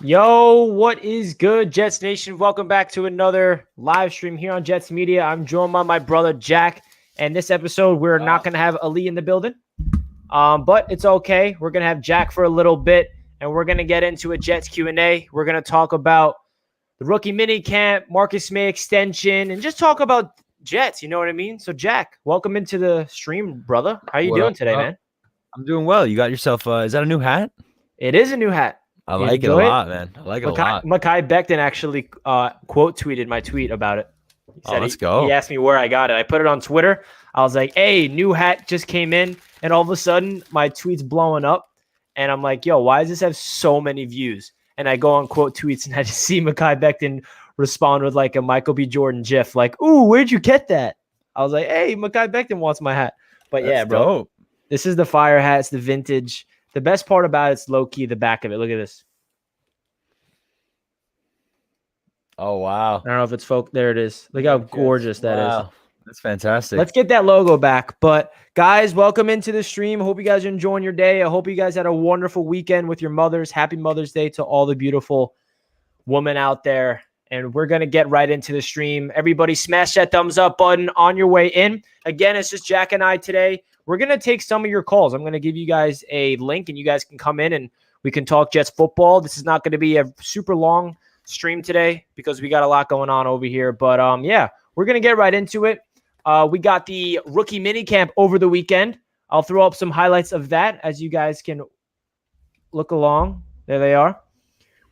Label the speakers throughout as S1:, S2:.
S1: Yo, what is good, Jets Nation? Welcome back to another live stream here on Jets Media. I'm joined by my brother, Jack. And this episode, we're not going to have Ali in the building. But it's okay. We're going to have Jack for a little bit, and we're going to get into a Jets Q&A. We're going to talk about the rookie mini camp, Marcus Maye extension, and just talk about Jets. You know what I mean? So, Jack, welcome into the stream, brother. How you doing today, man?
S2: I'm doing well. You got yourself, is that a new hat?
S1: It is a new hat.
S2: I like it a lot, man. I like it a lot.
S1: Mekhi Becton actually quote tweeted my tweet about it. He said
S2: let's go.
S1: He asked me where I got it. I put it on Twitter. I was like, hey, new hat just came in. And all of a sudden, my tweet's blowing up. And I'm like, yo, why does this have so many views? And I go on quote tweets, and I just see Mekhi Becton respond with like a Michael B. Jordan gif. Like, ooh, where'd you get that? I was like, hey, Mekhi Becton wants my hat. But yeah, bro.
S2: Dope.
S1: This is the fire hat. It's the vintage. The best part about it's low-key the back of it. Look at this.
S2: Oh, wow.
S1: I don't know if it's there it is. Look how gorgeous that is.
S2: That's fantastic.
S1: Let's get that logo back. But, guys, welcome into the stream. I hope you guys are enjoying your day. I hope you guys had a wonderful weekend with your mothers. Happy Mother's Day to all the beautiful women out there. And we're going to get right into the stream. Everybody smash that thumbs up button on your way in. Again, it's just Jack and I today. We're going to take some of your calls. I'm going to give you guys a link, and you guys can come in and we can talk Jets football. This is not going to be a super long stream today because we got a lot going on over here. But, yeah, we're going to get right into it. We got the rookie minicamp over the weekend. I'll throw up some highlights of that as you guys can look along. There they are.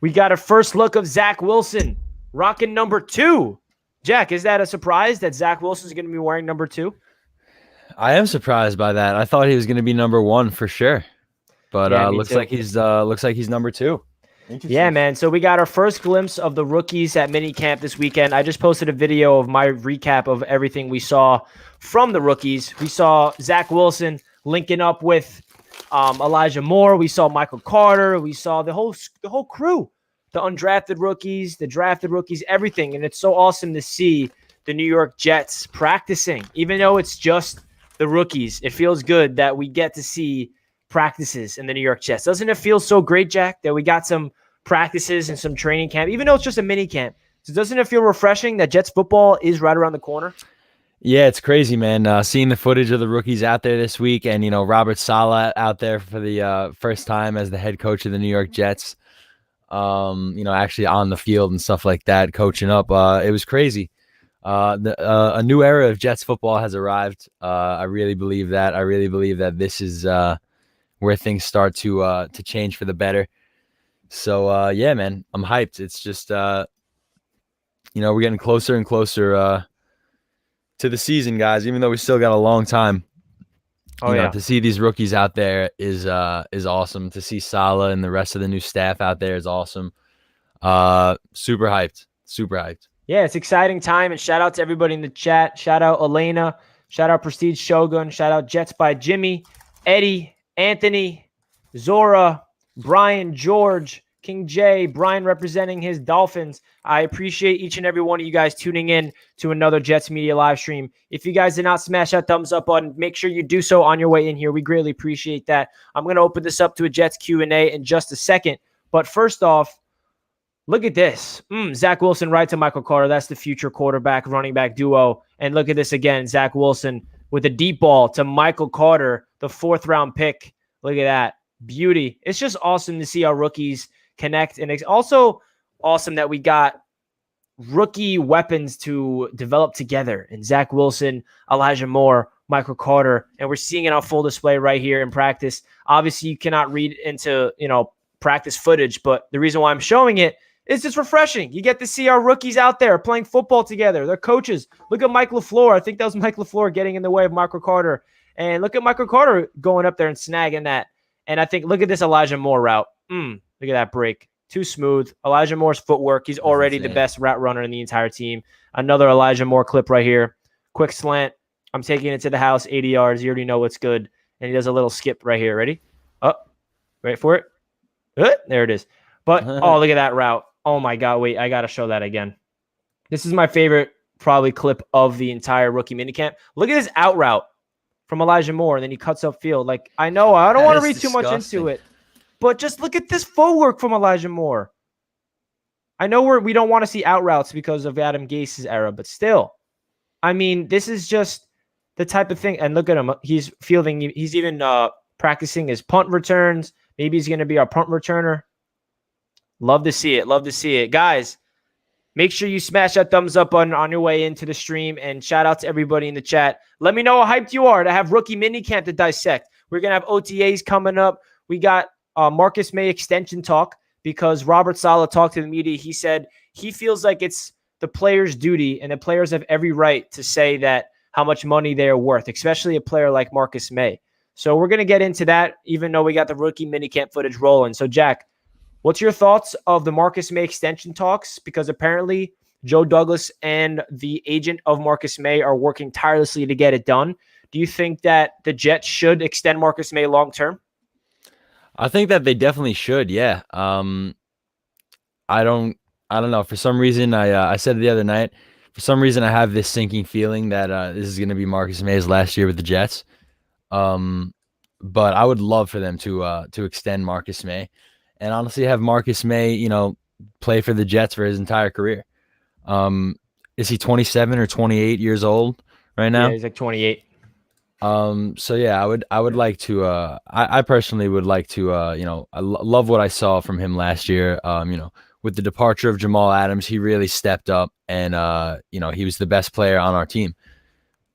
S1: We got a first look of Zach Wilson rocking number 2. Jack, is that a surprise that Zach Wilson is going to be wearing number 2?
S2: I am surprised by that. I thought he was going to be number 1 for sure, but looks like he's number 2.
S1: Yeah, man. So we got our first glimpse of the rookies at minicamp this weekend. I just posted a video of my recap of everything we saw from the rookies. We saw Zach Wilson linking up with Elijah Moore. We saw Michael Carter. We saw the whole crew, the undrafted rookies, the drafted rookies, everything. And it's so awesome to see the New York Jets practicing, even though it's just the rookies. It feels good that we get to see practices in the New York Jets. Doesn't it feel so great, Jack, that we got some practices and some training camp, even though it's just a mini camp? So doesn't it feel refreshing that Jets football is right around the corner?
S2: Yeah, it's crazy, man. Seeing the footage of the rookies out there this week, and Robert Saleh out there for the first time as the head coach of the New York Jets. Actually on the field and stuff like that, coaching up. It was crazy. A new era of Jets football has arrived. I really believe that. I really believe that this is where things start to change for the better. So, yeah, man, I'm hyped. It's just, we're getting closer and closer to the season, guys, even though we still got a long time. To see these rookies out there is awesome. To see Saleh and the rest of the new staff out there is awesome. Super hyped. Super hyped.
S1: Yeah, it's exciting time, and shout out to everybody in the chat. Shout out Elena. Shout out Prestige Shogun. Shout out Jets by Jimmy, Eddie, Anthony, Zora, Brian, George, King J, Brian representing his Dolphins. I appreciate each and every one of you guys tuning in to another Jets Media live stream. If you guys did not smash that thumbs up button, make sure you do so on your way in here. We greatly appreciate that. I'm going to open this up to a Jets Q&A in just a second. But first off, look at this. Zach Wilson right to Michael Carter. That's the future quarterback, running back duo. And look at this again. Zach Wilson with a deep ball to Michael Carter, the 4th-round pick. Look at that. Beauty. It's just awesome to see our rookies connect. And it's also awesome that we got rookie weapons to develop together. And Zach Wilson, Elijah Moore, Michael Carter. And we're seeing it on full display right here in practice. Obviously, you cannot read into, practice footage, but the reason why I'm showing it is just refreshing. You get to see our rookies out there playing football together. Their coaches. Look at Mike LaFleur. I think that was Mike LaFleur getting in the way of Michael Carter. And look at Michael Carter going up there and snagging that. And I think, look at this Elijah Moore route. Look at that break. Too smooth. Elijah Moore's footwork. He's already the best route runner in the entire team. Another Elijah Moore clip right here. quick slant. I'm taking it to the house, 80 yards. You already know what's good. And he does a little skip right here. Ready? Wait for it. There it is. But, oh, look at that route. Oh, my God. Wait, I got to show that again. This is my favorite probably clip of the entire rookie minicamp. Look at his out route from Elijah Moore, and then he cuts upfield. Like, I know I don't want to read too much into it, but just look at this footwork from Elijah Moore. I know we don't want to see out routes because of Adam Gase's era, but still, I mean, this is just the type of thing. And look at him. He's fielding. He's even practicing his punt returns. Maybe he's going to be our punt returner. Love to see it. Love to see it. Guys, make sure you smash that thumbs up button on your way into the stream, and shout out to everybody in the chat. Let me know how hyped you are to have rookie minicamp to dissect. We're going to have OTAs coming up. We got Marcus Maye extension talk because Robert Saleh talked to the media. He said he feels like it's the players' duty, and the players have every right to say that how much money they are worth, especially a player like Marcus Maye. So we're going to get into that, even though we got the rookie minicamp footage rolling. So, Jack, what's your thoughts of the Marcus Maye extension talks? Because apparently Joe Douglas and the agent of Marcus Maye are working tirelessly to get it done. Do you think that the Jets should extend Marcus Maye long-term?
S2: I think that they definitely should, yeah. I don't know. For some reason, I said it the other night, for some reason I have this sinking feeling that this is going to be Marcus Maye's last year with the Jets. But I would love for them to extend Marcus Maye and honestly have Marcus Maye, play for the Jets for his entire career. Is he 27 or 28 years old right now?
S1: Yeah, he's like 28.
S2: So yeah, I would like to, I personally would like to, I love what I saw from him last year. With the departure of Jamal Adams, he really stepped up and, he was the best player on our team,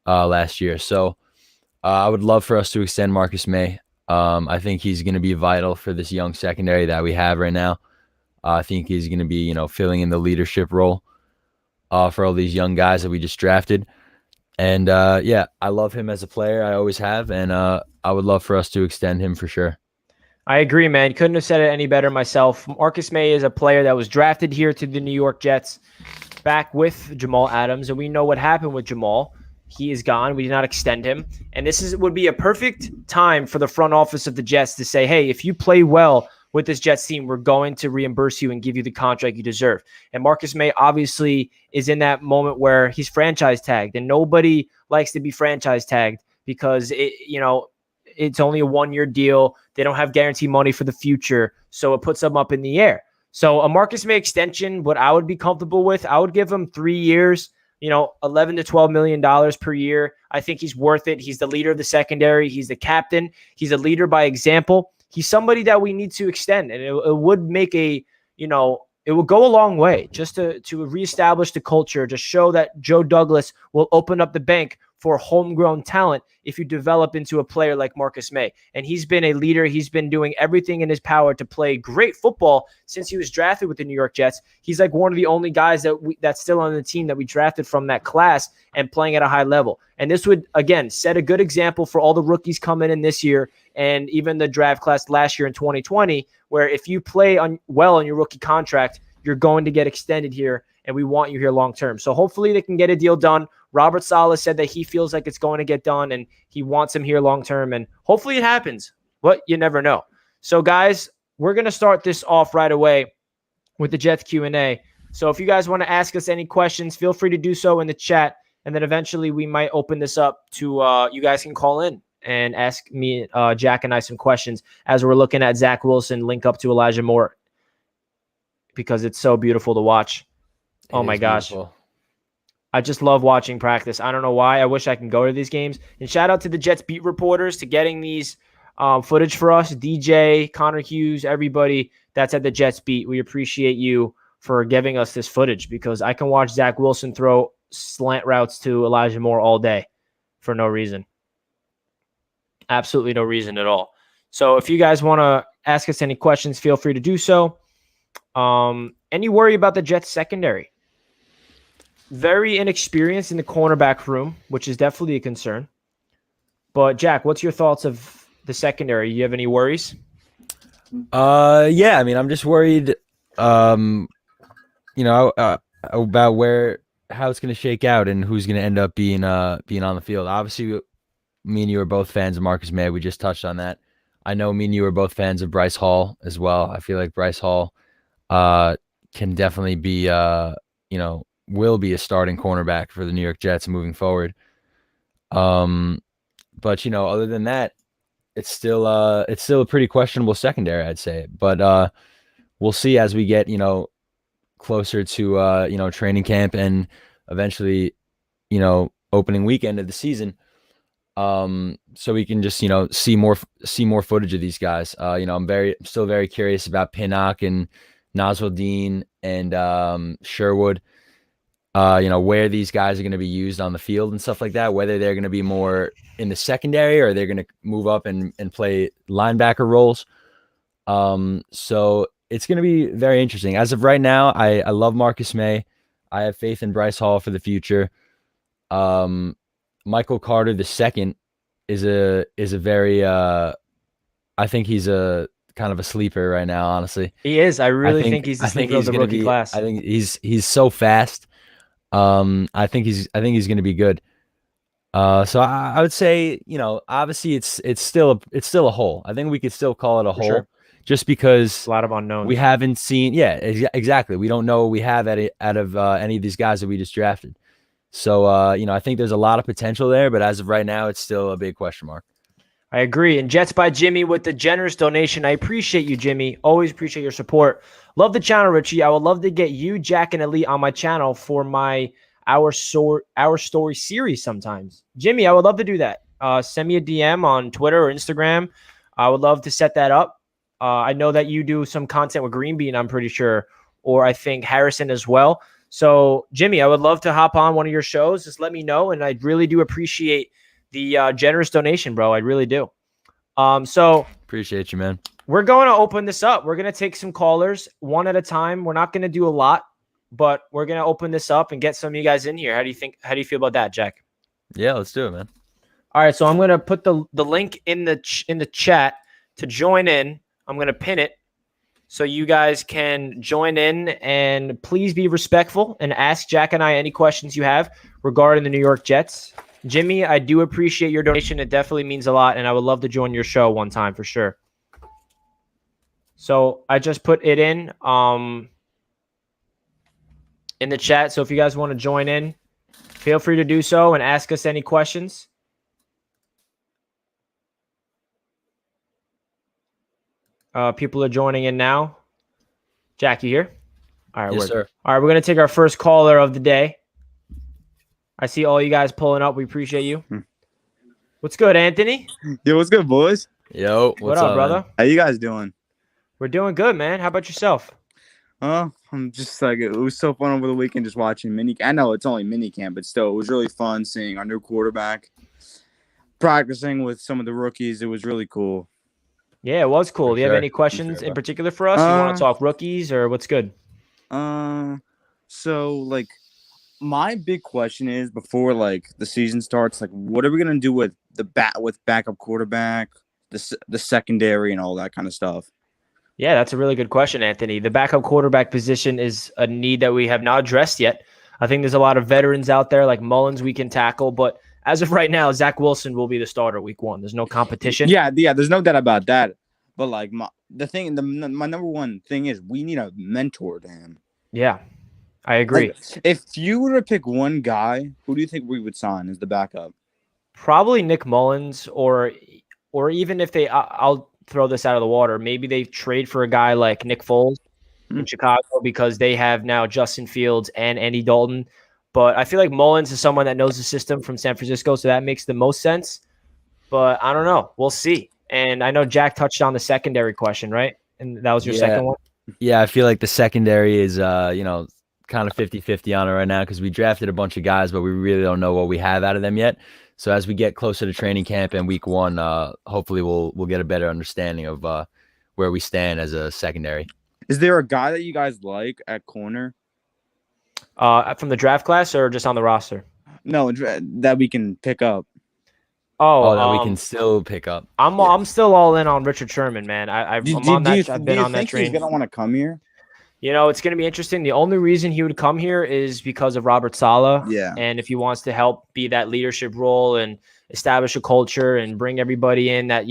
S2: last year. So, I would love for us to extend Marcus Maye. I think he's going to be vital for this young secondary that we have right now. I think he's going to be, filling in the leadership role, for all these young guys that we just drafted. And, yeah, I love him as a player. I always have. And I would love for us to extend him for sure.
S1: I agree, man. Couldn't have said it any better myself. Marcus Maye is a player that was drafted here to the New York Jets back with Jamal Adams. And we know what happened with Jamal. He is gone. We did not extend him. And this would be a perfect time for the front office of the Jets to say, hey, if you play well with this Jets team, we're going to reimburse you and give you the contract you deserve. And Marcus Maye obviously is in that moment where he's franchise tagged, and nobody likes to be franchise tagged because it's only a 1-year deal. They don't have guaranteed money for the future. So it puts them up in the air. So a Marcus Maye extension, what I would be comfortable with, I would give him 3 years, $11 to $12 million per year. I think he's worth it. He's the leader of the secondary. He's the captain. He's a leader by example. He's somebody that we need to extend. And it would make it would go a long way just to reestablish the culture, to show that Joe Douglas will open up the bank for homegrown talent if you develop into a player like Marcus Maye. And he's been a leader. He's been doing everything in his power to play great football since he was drafted with the New York Jets. He's like one of the only guys that's still on the team that we drafted from that class and playing at a high level. And this would, again, set a good example for all the rookies coming in this year and even the draft class last year in 2020, where if you play well on your rookie contract, you're going to get extended here, and we want you here long-term. So hopefully they can get a deal done. Robert Saleh said that he feels like it's going to get done, and he wants him here long-term, and hopefully it happens. But you never know. So, guys, we're going to start this off right away with the Jets Q&A. So if you guys want to ask us any questions, feel free to do so in the chat, and then eventually we might open this up to you guys can call in and ask me, Jack, and I some questions as we're looking at Zach Wilson link up to Elijah Moore, because it's so beautiful to watch. Oh my gosh. Beautiful. I just love watching practice. I don't know why. I wish I can go to these games. And shout out to the Jets beat reporters to getting these footage for us. DJ, Connor Hughes, everybody that's at the Jets beat. We appreciate you for giving us this footage, because I can watch Zach Wilson throw slant routes to Elijah Moore all day for no reason. Absolutely no reason at all. So if you guys want to ask us any questions, feel free to do so. Any worry about the Jets secondary? Very inexperienced in the cornerback room, which is definitely a concern. But Jack, what's your thoughts of the secondary? You have any worries?
S2: Yeah, I mean, I'm just worried, about where how it's going to shake out and who's going to end up being on the field. Obviously, me and you are both fans of Marcus Maye. We just touched on that. I know me and you are both fans of Bryce Hall as well. I feel like Bryce Hall can definitely be will be a starting cornerback for the New York Jets moving forward. But other than that, it's still a pretty questionable secondary, I'd say. But we'll see as we get closer to training camp and eventually opening weekend of the season. So we can just see more footage of these guys. I'm still very curious about Pinnock and Nasruddin and Sherwood. Where these guys are going to be used on the field and stuff like that, whether they're going to be more in the secondary or they're going to move up and play linebacker roles. So it's going to be very interesting. As of right now, I love Marcus Maye. I have faith in Bryce Hall for the future. Michael Carter II is a very I think he's a kind of a sleeper right now, honestly.
S1: He is. I really think he's the sleeper of the rookie class.
S2: I think he's so fast. I think he's going to be good. So I would say, obviously it's still a hole. I think we could still call it a hole,
S1: sure.
S2: Just because
S1: a lot of unknowns.
S2: We haven't seen. Yeah, exactly. We don't know what we have out of any of these guys that we just drafted. So I think there's a lot of potential there, but as of right now, it's still a big question mark.
S1: I agree. And Jets by Jimmy with the generous donation. I appreciate you, Jimmy. Always appreciate your support. Love the channel, Richie. I would love to get you, Jack, and Elite on my channel for my Our Story series sometimes. Jimmy, I would love to do that. Send me a DM on Twitter or Instagram. I would love to set that up. I know that you do some content with Green Bean, I'm pretty sure, or I think Harrison as well. So, Jimmy, I would love to hop on one of your shows. Just let me know, and I really do appreciate the generous donation, bro. I really do. So
S2: appreciate you, man.
S1: We're going to open this up. We're going to take some callers one at a time. We're not going to do a lot, but we're going to open this up and get some of you guys in here. How do you feel about that, Jack?
S2: Yeah, let's do it, man.
S1: All right, so I'm going to put the link in the chat to join in. I'm going to pin it so you guys can join in, and please be respectful and ask Jack and I any questions you have regarding the New York Jets. Jimmy, I do appreciate your donation. It definitely means a lot, and I would love to join your show one time for sure. So I just put it in the chat. So if you guys want to join in, feel free to do so and ask us any questions. People are joining in now. Jack, you here? All right,
S2: yes, sir.
S1: All right, we're going to take our first caller of the day. I see all you guys pulling up. We appreciate you. What's good, Anthony?
S3: Yo, what's good, boys?
S2: Yo,
S1: what up, brother?
S3: How you guys doing?
S1: We're doing good, man. How about yourself?
S3: I'm just like, it was so fun over the weekend just watching I know it's only mini camp, but still, it was really fun seeing our new quarterback practicing with some of the rookies. It was really cool.
S1: Yeah, it was cool. Do you have any questions in particular for us? You want to talk rookies or what's good?
S3: So like, my big question is before like the season starts, like, what are we gonna do with backup quarterback, the secondary, and all that kind of stuff?
S1: Yeah, that's a really good question, Anthony. The backup quarterback position is a need that we have not addressed yet. I think there's a lot of veterans out there like Mullins we can tackle, but as of right now, Zach Wilson will be the starter week 1. There's no competition.
S3: Yeah, there's no doubt about that. But like my number one thing is we need a mentor to him.
S1: Yeah, I agree.
S3: Like, if you were to pick one guy, who do you think we would sign as the backup?
S1: Probably Nick Mullins, or even if I'll throw this out of the water. Maybe they trade for a guy like Nick Foles in Chicago because they have now Justin Fields and Andy Dalton. But I feel like Mullins is someone that knows the system from San Francisco, so that makes the most sense. But I don't know. We'll see. And I know Jack touched on the secondary question, right? And that was your second one?
S2: Yeah, I feel like the secondary is, kind of 50-50 on it right now because we drafted a bunch of guys, but we really don't know what we have out of them yet. So as we get closer to training camp and week 1, hopefully we'll get a better understanding of where we stand as a secondary.
S3: Is there a guy that you guys like at corner?
S1: From the draft class or just on the roster?
S3: No, that we can pick up.
S2: That we can still pick up.
S1: I'm still all in on Richard Sherman, man. I've been on that train.
S3: He's gonna want to come here?
S1: It's going to be interesting. The only reason he would come here is because of Robert Saleh.
S3: Yeah.
S1: And if he wants to help be that leadership role and establish a culture and bring everybody in that,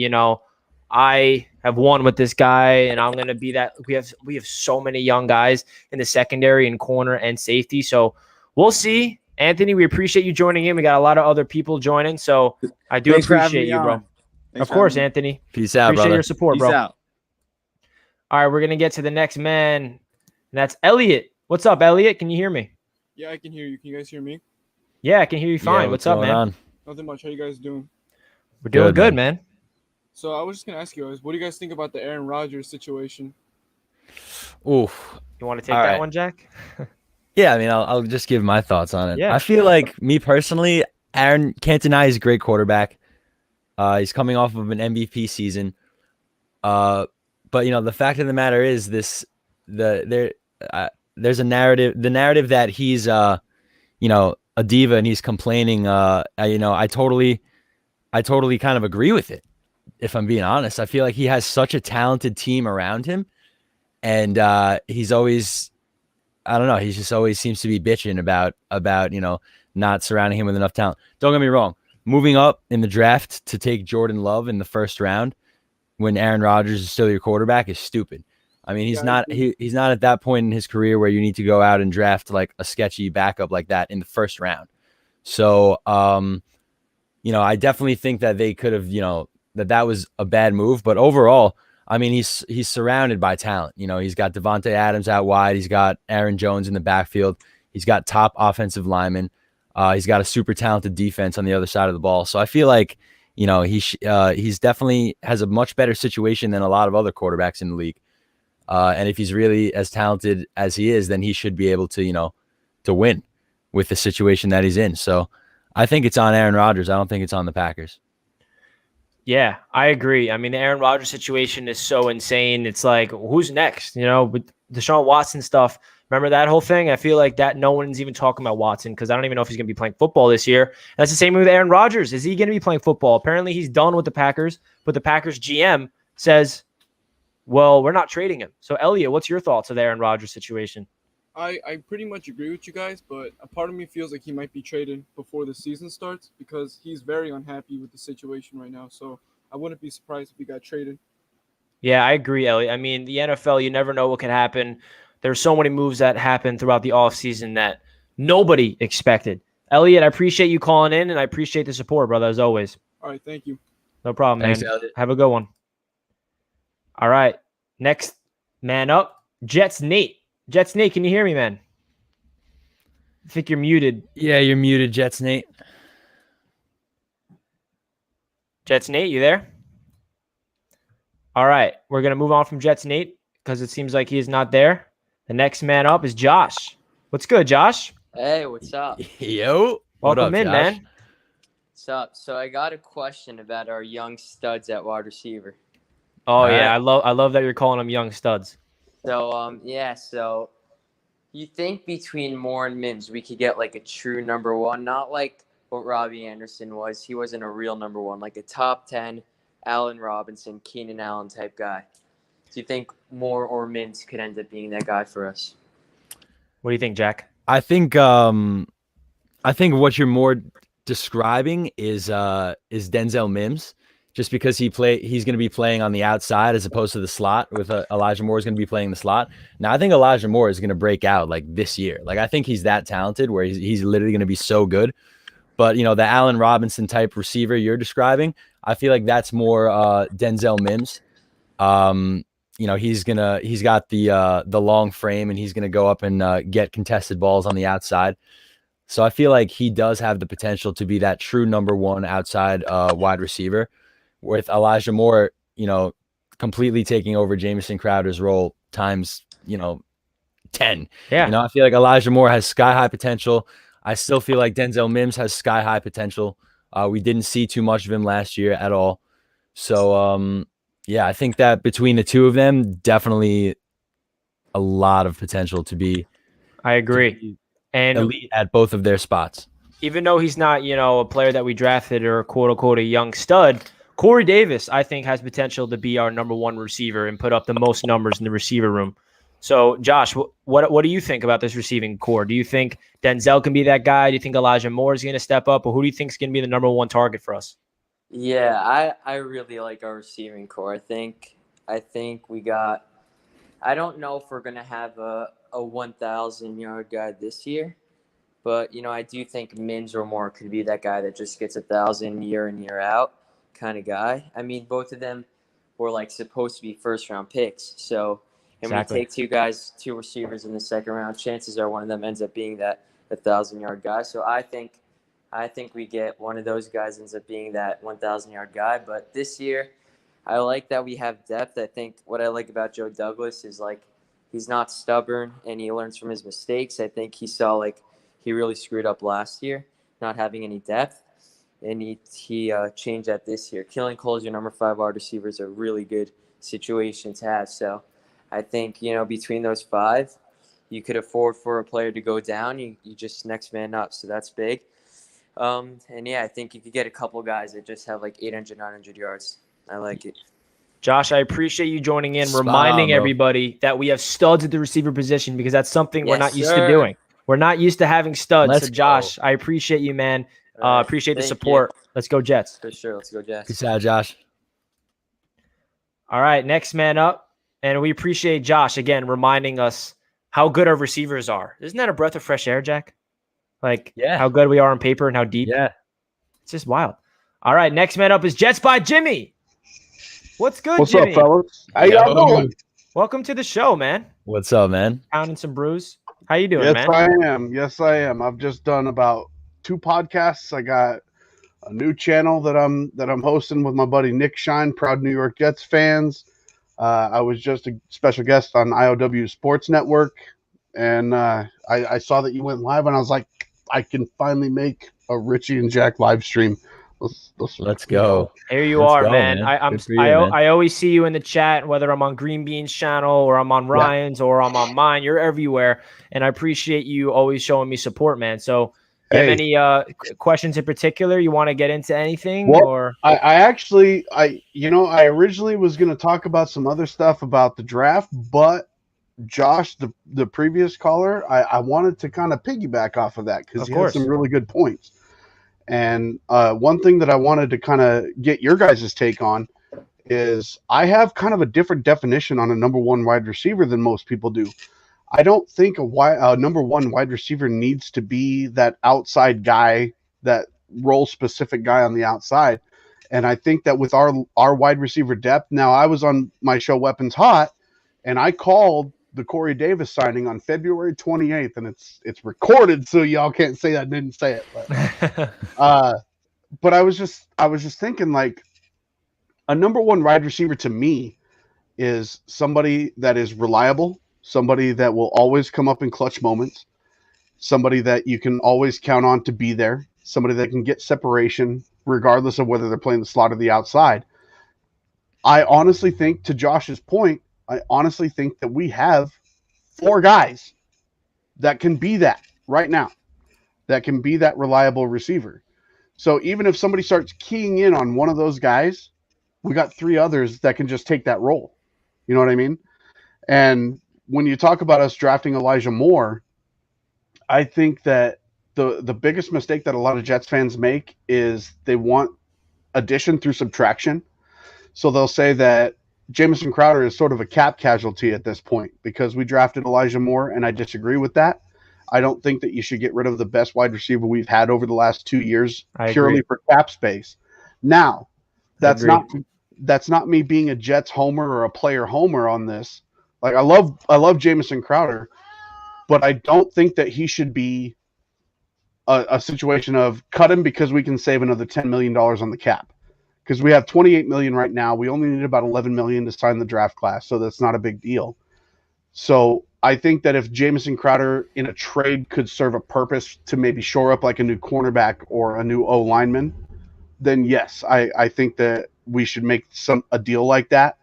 S1: I have won with this guy and I'm going to be that. We have so many young guys in the secondary and corner and safety. So we'll see. Anthony, we appreciate you joining in. We got a lot of other people joining. So I do
S3: Thanks for having
S1: appreciate
S3: me
S1: you, bro.
S3: on. Thanks
S1: Of
S3: for
S1: course,
S3: having me.
S1: Anthony.
S2: Peace out,
S1: Appreciate
S2: brother.
S1: your support,
S3: Peace
S1: bro.
S3: out.
S1: All right, we're going to get to the next man. And that's Elliot. What's up, Elliot? Can you hear me?
S4: Yeah, I can hear you. Can you guys hear me?
S1: Yeah, I can hear you fine.
S2: Yeah,
S1: what's up,
S2: going
S1: man?
S2: on?
S4: Nothing much. How you guys doing?
S1: We're doing
S2: Good,
S1: good, man.
S4: So I was just gonna ask you guys, what do you guys think about the Aaron Rodgers situation?
S2: Oof.
S1: You want to take
S2: All
S1: that
S2: right.
S1: one, Jack?
S2: Yeah, I mean, I'll just give my thoughts on it.
S1: Yeah.
S2: I feel like, me personally, Aaron can't deny he's a great quarterback. He's coming off of an MVP season. But the fact of the matter is there's a narrative. The narrative that he's a diva and he's complaining. I totally kind of agree with it. If I'm being honest, I feel like he has such a talented team around him, and he's always, I don't know, he just always seems to be bitching about not surrounding him with enough talent. Don't get me wrong. Moving up in the draft to take Jordan Love in the first round when Aaron Rodgers is still your quarterback is stupid. I mean, he's not at that point in his career where you need to go out and draft like a sketchy backup like that in the first round. So, I definitely think that they could have, that was a bad move. But overall, I mean, he's surrounded by talent. He's got Devontae Adams out wide. He's got Aaron Jones in the backfield. He's got top offensive linemen. He's got a super talented defense on the other side of the ball. So I feel like, he's definitely has a much better situation than a lot of other quarterbacks in the league. And if he's really as talented as he is, then he should be able to, to win with the situation that he's in. So I think it's on Aaron Rodgers. I don't think it's on the Packers.
S1: Yeah, I agree. I mean, the Aaron Rodgers situation is so insane. It's like, who's next? With Deshaun Watson stuff. Remember that whole thing? I feel like that no one's even talking about Watson because I don't even know if he's going to be playing football this year. That's the same with Aaron Rodgers. Is he going to be playing football? Apparently, he's done with the Packers, but the Packers GM says, well, we're not trading him. So, Elliot, what's your thoughts of the Aaron Rodgers situation?
S4: I pretty much agree with you guys, but a part of me feels like he might be traded before the season starts because he's very unhappy with the situation right now. So I wouldn't be surprised if he got traded.
S1: Yeah, I agree, Elliot. I mean, the NFL, you never know what can happen. There's so many moves that happen throughout the offseason that nobody expected. Elliot, I appreciate you calling in, and I appreciate the support, brother, as always.
S4: All right, thank you.
S1: No problem,
S2: Thanks,
S1: man.
S2: Elliot.
S1: Have a good one. All right. Next man up, Jets Nate. Jets Nate, can you hear me, man? I think you're muted.
S2: Yeah, you're muted, Jets Nate.
S1: Jets Nate, you there? All right. We're going to move on from Jets Nate because it seems like he is not there. The next man up is Josh. What's good, Josh?
S5: Hey, what's up?
S2: Yo. What
S1: Welcome
S2: up,
S1: in,
S2: Josh?
S1: man.
S5: What's up? So I got a question about our young studs at wide receiver.
S1: Oh,
S2: All
S1: yeah.
S2: right.
S1: I love that you're calling them young studs.
S5: So, so you think between Moore and Mims, we could get like a true number one, not like what Robbie Anderson was. He wasn't a real number one, like a top 10 Allen Robinson, Keenan Allen type guy. Do you think Moore or Mims could end up being that guy for us?
S1: What do you think, Jack?
S2: I think what you're more describing is Denzel Mims, just because he's going to be playing on the outside as opposed to the slot. With Elijah Moore is going to be playing the slot. Now I think Elijah Moore is going to break out like this year. Like I think he's that talented where he's literally going to be so good. But the Allen Robinson type receiver you're describing, I feel like that's more Denzel Mims. He's got the long frame and he's gonna go up and get contested balls on the outside. So I feel like he does have the potential to be that true number one outside wide receiver, with Elijah Moore, completely taking over Jamison Crowder's role times 10.
S1: Yeah.
S2: I feel like Elijah Moore has sky high potential. I still feel like Denzel Mims has sky high potential. We didn't see too much of him last year at all. So I think that between the two of them, definitely a lot of potential to be
S1: I agree. And
S2: elite at both of their spots.
S1: even though he's not, a player that we drafted or quote unquote a young stud, Corey Davis, I think, has potential to be our number one receiver and put up the most numbers in the receiver room. So, Josh, what do you think about this receiving core? Do you think Denzel can be that guy? Do you think Elijah Moore is going to step up? Or who do you think is going to be the number one target for us?
S5: Yeah, I really like our receiving core. I think we got. I don't know if we're gonna have a 1,000-yard guy this year, but I do think Mims or Moore could be that guy that just gets 1,000 year in year out kind of guy. I mean, both of them were like supposed to be first-round picks. So, and
S1: Exactly.
S5: we take two receivers in the second round. Chances are one of them ends up being that 1,000-yard guy. So I think we get one of those guys ends up being that 1,000-yard guy. But this year, I like that we have depth. I think what I like about Joe Douglas is like he's not stubborn and he learns from his mistakes. I think he saw like he really screwed up last year, not having any depth, and he changed that this year. Killing Cole as your number 5 wide receiver is a really good situation to have. So I think between those 5, you could afford for a player to go down. You just next man up. So that's big. And yeah, I think you could get a couple guys that just have like 800, 900 yards. I like it.
S1: Josh, I appreciate you joining in,
S2: Spot
S1: reminding
S2: on, bro.
S1: everybody that we have studs at the receiver position because that's something we're
S5: Yes,
S1: not used to
S5: sir.
S1: doing. We're not used to having studs.
S2: Let's
S1: So, Josh, I appreciate you, man.
S5: All right.
S1: Appreciate the
S5: Thank
S1: support. Let's go, Jets.
S5: For sure. Let's go, Jets.
S2: Peace out, Josh.
S1: All right, next man up. And we appreciate Josh, again, reminding us how good our receivers are. Isn't that a breath of fresh air, Jack? Like,
S2: Yeah.
S1: how good we are on paper and how deep.
S2: Yeah.
S1: It's just wild. All right, next man up is Jets by Jimmy. What's good,
S6: What's
S1: Jimmy?
S6: up, fellas? How y'all doing?
S1: Welcome to the show, man.
S2: What's up, man?
S1: Pounding some brews. How you doing,
S6: Yes,
S1: man?
S6: I am. Yes, I am. I've just done about 2 podcasts. I got a new channel that I'm hosting with my buddy Nick Shine, proud New York Jets fans. I was just a special guest on IOW Sports Network, and I saw that you went live, and I was like, I can finally make a Richie and Jack live stream.
S2: Let's go.
S1: Here you
S2: Let's
S1: are,
S2: go,
S1: man.
S2: man. Good for you, man.
S1: I always see you in the chat, whether I'm on Green Bean's channel or I'm on Ryan's or I'm on mine. You're everywhere, and I appreciate you always showing me support, man. So, do you have any questions in particular? You want to get into anything?
S6: Well,
S1: or
S6: I originally was going to talk about some other stuff about the draft, but Josh, the previous caller, I wanted to kind of piggyback off of that because he had some really good points. And one thing that I wanted to kind of get your guys' take on is I have kind of a different definition on a number 1 wide receiver than most people do. I don't think a number 1 wide receiver needs to be that outside guy, that role-specific guy on the outside. And I think that with our wide receiver depth, now I was on my show Weapons Hot, and I called the Corey Davis signing on February 28th, and it's recorded, so y'all can't say I didn't say it. But I was just thinking, like, a number 1 wide receiver to me is somebody that is reliable, somebody that will always come up in clutch moments, somebody that you can always count on to be there, somebody that can get separation regardless of whether they're playing the slot or the outside. I honestly think, to Josh's point, that we have 4 guys that can be that right now, that can be that reliable receiver. So even if somebody starts keying in on one of those guys, we got 3 others that can just take that role. You know what I mean? And when you talk about us drafting Elijah Moore, I think that the biggest mistake that a lot of Jets fans make is they want addition through subtraction. So they'll say that Jamison Crowder is sort of a cap casualty at this point because we drafted Elijah Moore, and I disagree with that. I don't think that you should get rid of the best wide receiver we've had over the last 2 years purely for cap space. Now, that's not me being a Jets homer or a player homer on this. Like, I love Jamison Crowder, but I don't think that he should be a situation of cut him because we can save another $10 million on the cap. Because we have $28 million right now. We only need about $11 million to sign the draft class, so that's not a big deal. So I think that if Jamison Crowder in a trade could serve a purpose to maybe shore up like a new cornerback or a new O lineman, then yes, I think that we should make a deal like that.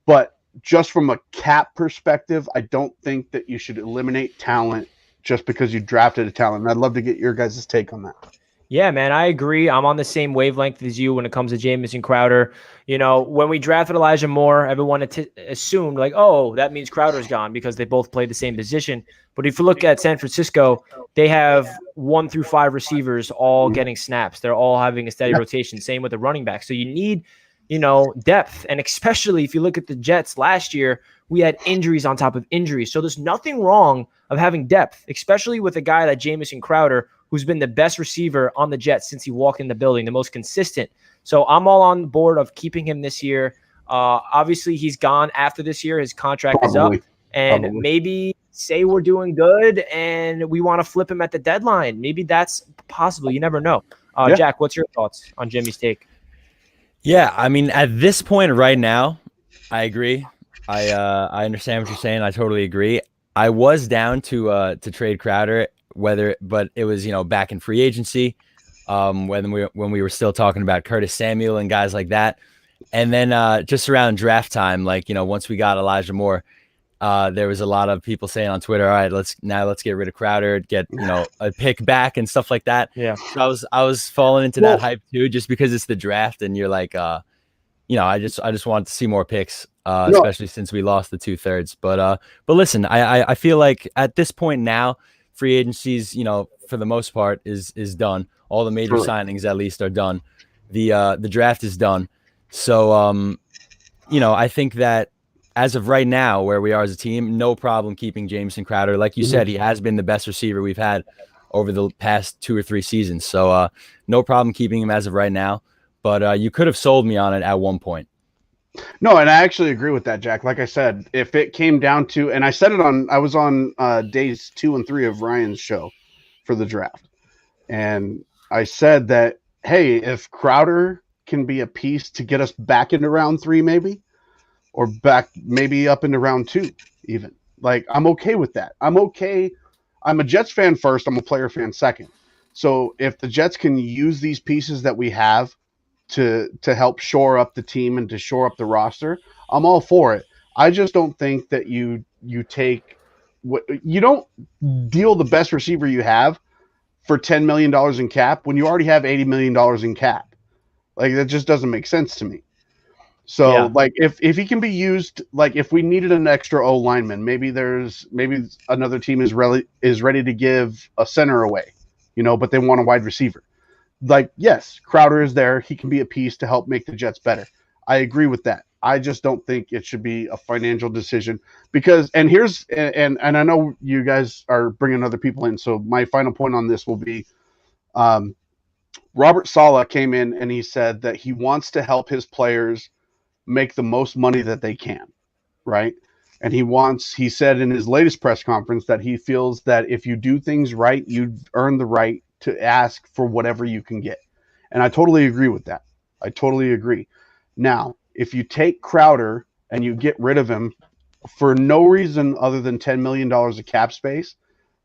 S6: But just from a cap perspective, I don't think that you should eliminate talent just because you drafted a talent. And I'd love to get your guys' take on that.
S1: Yeah, man, I agree. I'm on the same wavelength as you when it comes to Jamison Crowder. When we drafted Elijah Moore, everyone assumed like, oh, that means Crowder's gone because they both play the same position. But if you look at San Francisco, they have 1 through 5 receivers all getting snaps. They're all having a steady rotation. Same with the running back. So you need, depth. And especially if you look at the Jets last year, we had injuries on top of injuries. So there's nothing wrong of having depth, especially with a guy like Jamison Crowder, who's been the best receiver on the Jets since he walked in the building, the most consistent. So I'm all on board of keeping him this year. Obviously, he's gone after this year. His contract is up. And maybe say we're doing good and we want to flip him at the deadline. Maybe that's possible. You never know. Jack, what's your thoughts on Jimmy's take?
S2: Yeah, I mean, at this point right now, I agree. I understand what you're saying. I totally agree. I was down to trade Crowder, but it was back in free agency, when we were still talking about Curtis Samuel and guys like that, and then just around draft time, once we got Elijah Moore, there was a lot of people saying on Twitter, all right, let's get rid of Crowder, get a pick back and stuff like that.
S1: Yeah.
S2: So I was falling into that hype too, just because it's the draft and you're like, I just wanted to see more picks, especially since we lost the 2/3. But listen, I feel like at this point now, free agencies, for the most part is done. All the major signings at least are done. The draft is done. So I think that as of right now, where we are as a team, no problem keeping Jamison Crowder. Like you said, he has been the best receiver we've had over the past 2 or 3 seasons. So no problem keeping him as of right now. But you could have sold me on it at one point.
S6: No, and I actually agree with that, Jack. Like I said, if it came down to, and I said it I was on days 2 and 3 of Ryan's show for the draft. And I said that, hey, if Crowder can be a piece to get us back into round 3, maybe, or back maybe up into round 2, even, like, I'm okay with that. I'm okay. I'm a Jets fan first. I'm a player fan second. So if the Jets can use these pieces that we have to help shore up the team and to shore up the roster, I'm all for it. I just don't think that you don't deal the best receiver you have for $10 million in cap when you already have $80 million in cap. Like, that just doesn't make sense to me. So like if he can be used, like if we needed an extra O lineman, maybe another team is ready to give a center away, but they want a wide receiver. Like, yes, Crowder is there. He can be a piece to help make the Jets better. I agree with that. I just don't think it should be a financial decision because, and I know you guys are bringing other people in. So my final point on this will be, Robert Saleh came in and he said that he wants to help his players make the most money that they can. Right. And he said in his latest press conference that he feels that if you do things right, you earn the right to ask for whatever you can get. And I totally agree with that. I totally agree. Now, if you take Crowder and you get rid of him for no reason other than $10 million of cap space,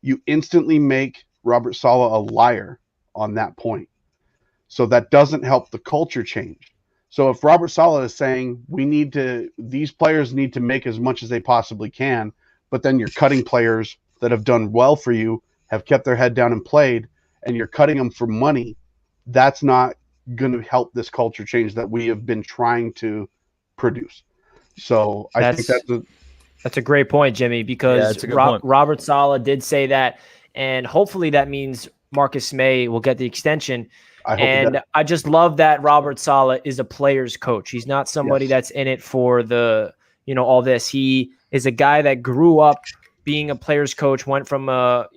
S6: you instantly make Robert Saleh a liar on that point. So that doesn't help the culture change. So if Robert Saleh is saying these players need to make as much as they possibly can, but then you're cutting players that have done well for you, have kept their head down and played, and you're cutting them for money, that's not going to help this culture change that we have been trying to produce. So I think
S1: that's a great point, Jimmy, because Robert Saleh did say that, and hopefully that means Marcus Maye will get the extension. I just love that Robert Saleh is a player's coach. He's not somebody that's in it for the, all this. He is a guy that grew up being a player's coach, went from a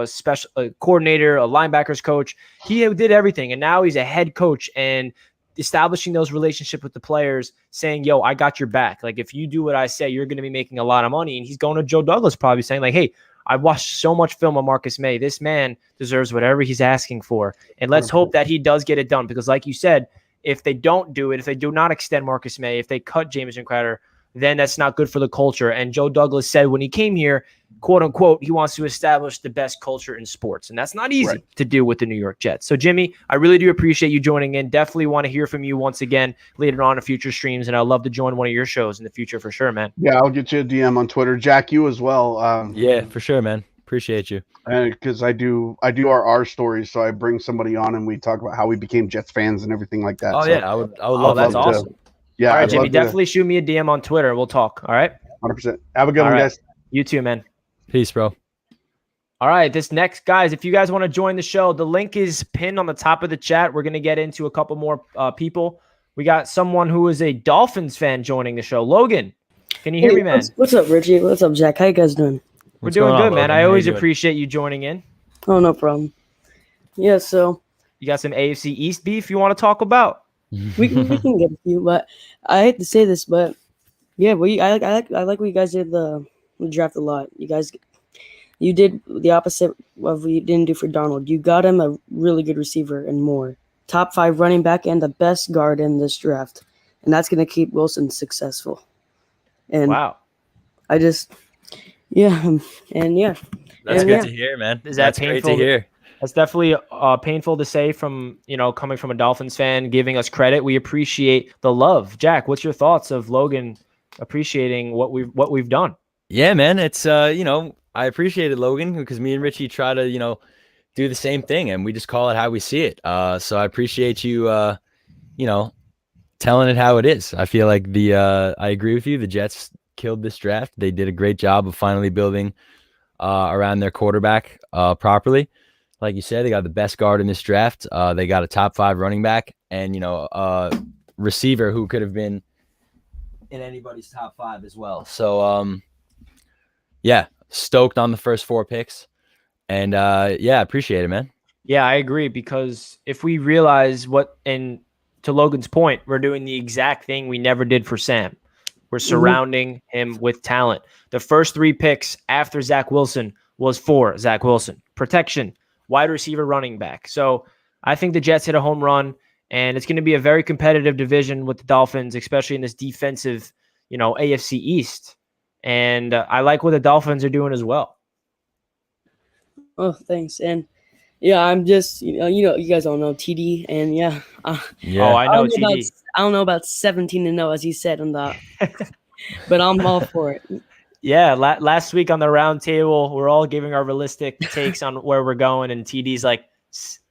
S1: special coordinator, a linebackers coach. He did everything. And now he's a head coach and establishing those relationships with the players, saying, yo, I got your back. Like, if you do what I say, you're going to be making a lot of money. And he's going to Joe Douglas probably saying like, hey, I watched so much film on Marcus Maye. This man deserves whatever he's asking for. And let's hope that he does get it done. Because like you said, if they don't do it, if they do not extend Marcus Maye, if they cut Jamison Crowder, then that's not good for the culture. And Joe Douglas said when he came here, quote unquote, he wants to establish the best culture in sports. And that's not easy to do with the New York Jets. So Jimmy, I really do appreciate you joining in. Definitely want to hear from you once again later on in future streams. And I'd love to join one of your shows in the future for sure, man.
S6: Yeah, I'll get you a DM on Twitter. Jack, you as well.
S2: Yeah, for sure, man. Appreciate you.
S6: Because I do our stories, so I bring somebody on and we talk about how we became Jets fans and everything like that.
S2: Oh
S6: So
S2: yeah, I would
S1: Oh,
S2: love
S1: that's
S2: to.
S1: awesome.
S6: Yeah,
S1: All right,
S6: I'd
S1: Jimmy,
S6: love to.
S1: definitely shoot me a DM on Twitter. We'll talk. All right.
S6: 100%. Have a good
S1: All
S6: one,
S1: right.
S6: guys.
S1: You too, man.
S2: Peace, bro.
S1: All right, this next, guys, if you guys want to join the show, the link is pinned on the top of the chat. We're going to get into a couple more people. We got someone who is a Dolphins fan joining the show. Logan, can you hear me, man?
S7: What's up, Richie? What's up, Jack? How you guys doing?
S1: We're doing
S2: going on,
S1: good, man.
S2: Logan?
S1: I
S2: How you
S1: always
S2: doing?
S1: appreciate you joining in.
S7: Oh, no problem. Yeah, so
S1: You got some AFC East beef you want to talk about?
S7: we can get a few, but I hate to say this, but yeah, I like what you guys did the draft a lot. You did the opposite of what you didn't do for Donald. You got him a really good receiver and more. Top 5 running back and the best guard in this draft. And that's going to keep Wilson successful. And
S1: Wow.
S7: I just, yeah, and yeah.
S2: That's
S7: And
S2: good
S7: yeah.
S2: to hear, man.
S1: Is that
S2: That's great
S1: painful?
S2: to hear.
S1: That's definitely painful to say from, coming from a Dolphins fan, giving us credit. We appreciate the love. Jack, what's your thoughts of Logan appreciating what we've done?
S2: Yeah, man. It's I appreciate it, Logan, because me and Richie try to, do the same thing, and we just call it how we see it. So I appreciate you, telling it how it is. I feel like I agree with you. The Jets killed this draft. They did a great job of finally building around their quarterback properly. Like you said, they got the best guard in this draft. They got a top 5 running back and, a receiver who could have been in anybody's top 5 as well. So, yeah, stoked on the first 4 picks. And, yeah, appreciate it, man.
S1: Yeah, I agree, because if we realize and to Logan's point, we're doing the exact thing we never did for Sam. We're surrounding him with talent. The first 3 picks after Zach Wilson was for Zach Wilson. Protection, wide receiver, running back. So I think the Jets hit a home run, and it's going to be a very competitive division with the Dolphins, especially in this defensive, AFC East. And I like what the Dolphins are doing as well.
S7: Oh, thanks. And yeah, I'm just, you guys all know TD, and yeah.
S2: Yeah.
S1: Oh, I know TD.
S7: I don't know about 17-0, as he said on that, but I'm all for it.
S1: Yeah, last week on the round table, we're all giving our realistic takes on where we're going, and TD's like,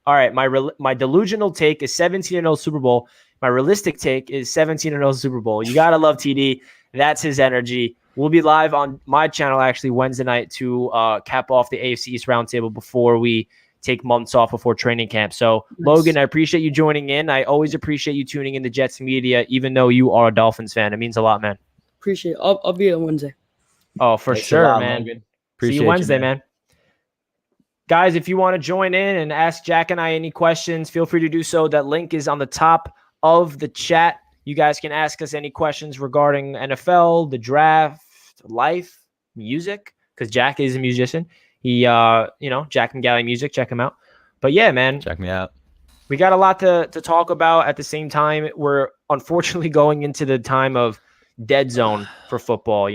S1: all right, my delusional take is 17-0 Super Bowl. My realistic take is 17-0 Super Bowl. You got to love TD. That's his energy. We'll be live on my channel actually Wednesday night to cap off the AFC East roundtable before we take months off before training camp. So,
S7: Nice.
S1: Logan, I appreciate you joining in. I always appreciate you tuning in to Jets media, even though you are a Dolphins fan. It means a lot, man.
S7: Appreciate it. I'll be on Wednesday.
S1: Oh, for
S2: Thanks a
S1: sure,
S2: lot,
S1: man.
S2: Logan.
S1: See
S2: Appreciate
S1: you Wednesday,
S2: man.
S1: man. Guys, if you want to join in and ask Jack and I any questions, feel free to do so. That link is on the top of the chat. You guys can ask us any questions regarding NFL, the draft, life, music, because Jack is a musician. He, Jack and Galley Music, check him out. But yeah, man,
S2: Check me out.
S1: we got a lot to talk about. At the same time, we're unfortunately going into the time of dead zone for football.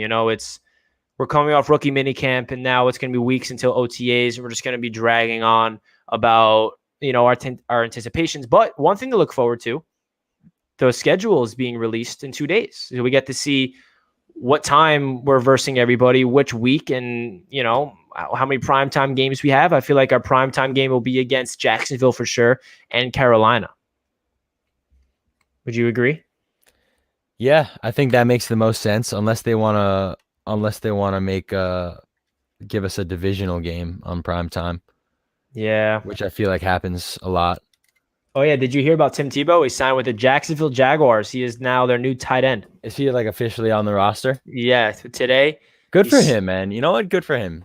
S1: We're coming off rookie minicamp, and now it's going to be weeks until OTAs. We're just going to be dragging on about our anticipations. But one thing to look forward to: the schedule is being released in 2 days. So we get to see what time we're versing everybody, which week, and how many primetime games we have. I feel like our primetime game will be against Jacksonville for sure and Carolina. Would you agree?
S2: Yeah, I think that makes the most sense, unless they want to make give us a divisional game on prime time,
S1: Yeah.
S2: which I feel like happens a lot.
S1: Oh, yeah. Did you hear about Tim Tebow? He signed with the Jacksonville Jaguars. He is now their new tight end.
S2: Is he like officially on the roster?
S1: Yeah. Today,
S2: Good for
S1: He's-
S2: him, man. You know what? Good for him.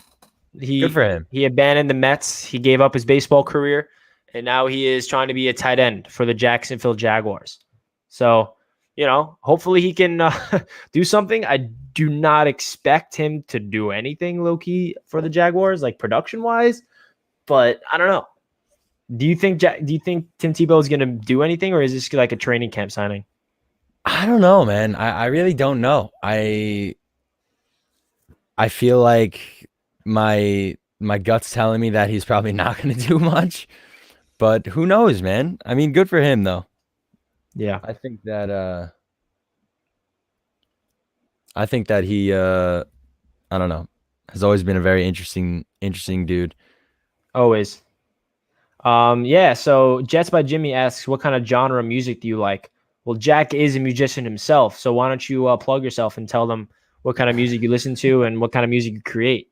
S2: Good for him.
S1: He abandoned the Mets. He gave up his baseball career, and now he is trying to be a tight end for the Jacksonville Jaguars. So, hopefully he can do something. I do not expect him to do anything low-key for the Jaguars, like production-wise, but I don't know. Do you think Tim Tebow is going to do anything, or is this like a training camp signing?
S2: I don't know, man. I really don't know. I feel like my gut's telling me that he's probably not going to do much, but who knows, man? I mean, good for him though.
S1: Yeah.
S2: I think that he I don't know. has always been a very interesting dude.
S1: Always. Yeah, so Jets by Jimmy asks, what kind of genre of music do you like? Well, Jack is a musician himself, so why don't you plug yourself and tell them what kind of music you listen to and what kind of music you create?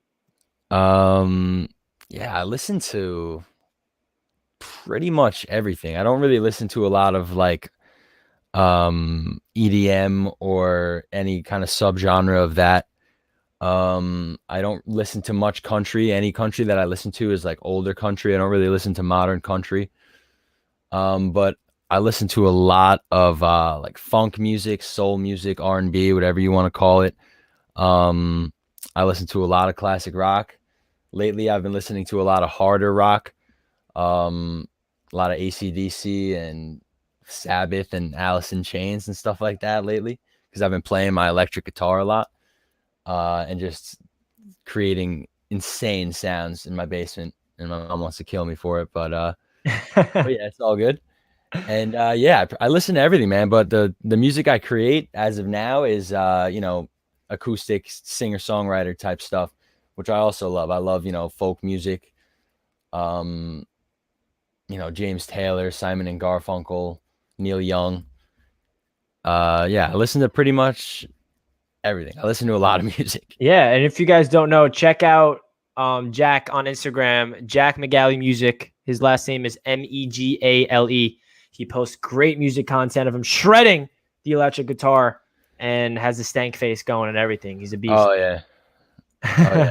S2: Yeah, I listen to pretty much everything. I don't really listen to a lot of like EDM or any kind of subgenre of that. I don't listen to much country. Any country that I listen to is like older country. I don't really listen to modern country. But I listen to a lot of like funk music, soul music, R&B, whatever you want to call it. I listen to a lot of classic rock. Lately, I've been listening to a lot of harder rock, a lot of AC/DC and Sabbath and Alice in Chains and stuff like that lately, because I've been playing my electric guitar a lot and just creating insane sounds in my basement. And my mom wants to kill me for it, but yeah, it's all good. And yeah, I listen to everything, man. But the music I create as of now is acoustic singer-songwriter type stuff, which I also love. I love, folk music. James Taylor, Simon and Garfunkel, Neil Young. Yeah, I listen to pretty much everything. I listen to a lot of music.
S1: Yeah, and if you guys don't know, check out Jack on Instagram, Jack McGalley Music. His last name is Megale. He posts great music content of him shredding the electric guitar and has the stank face going and everything. He's a beast.
S2: Oh yeah. Oh yeah.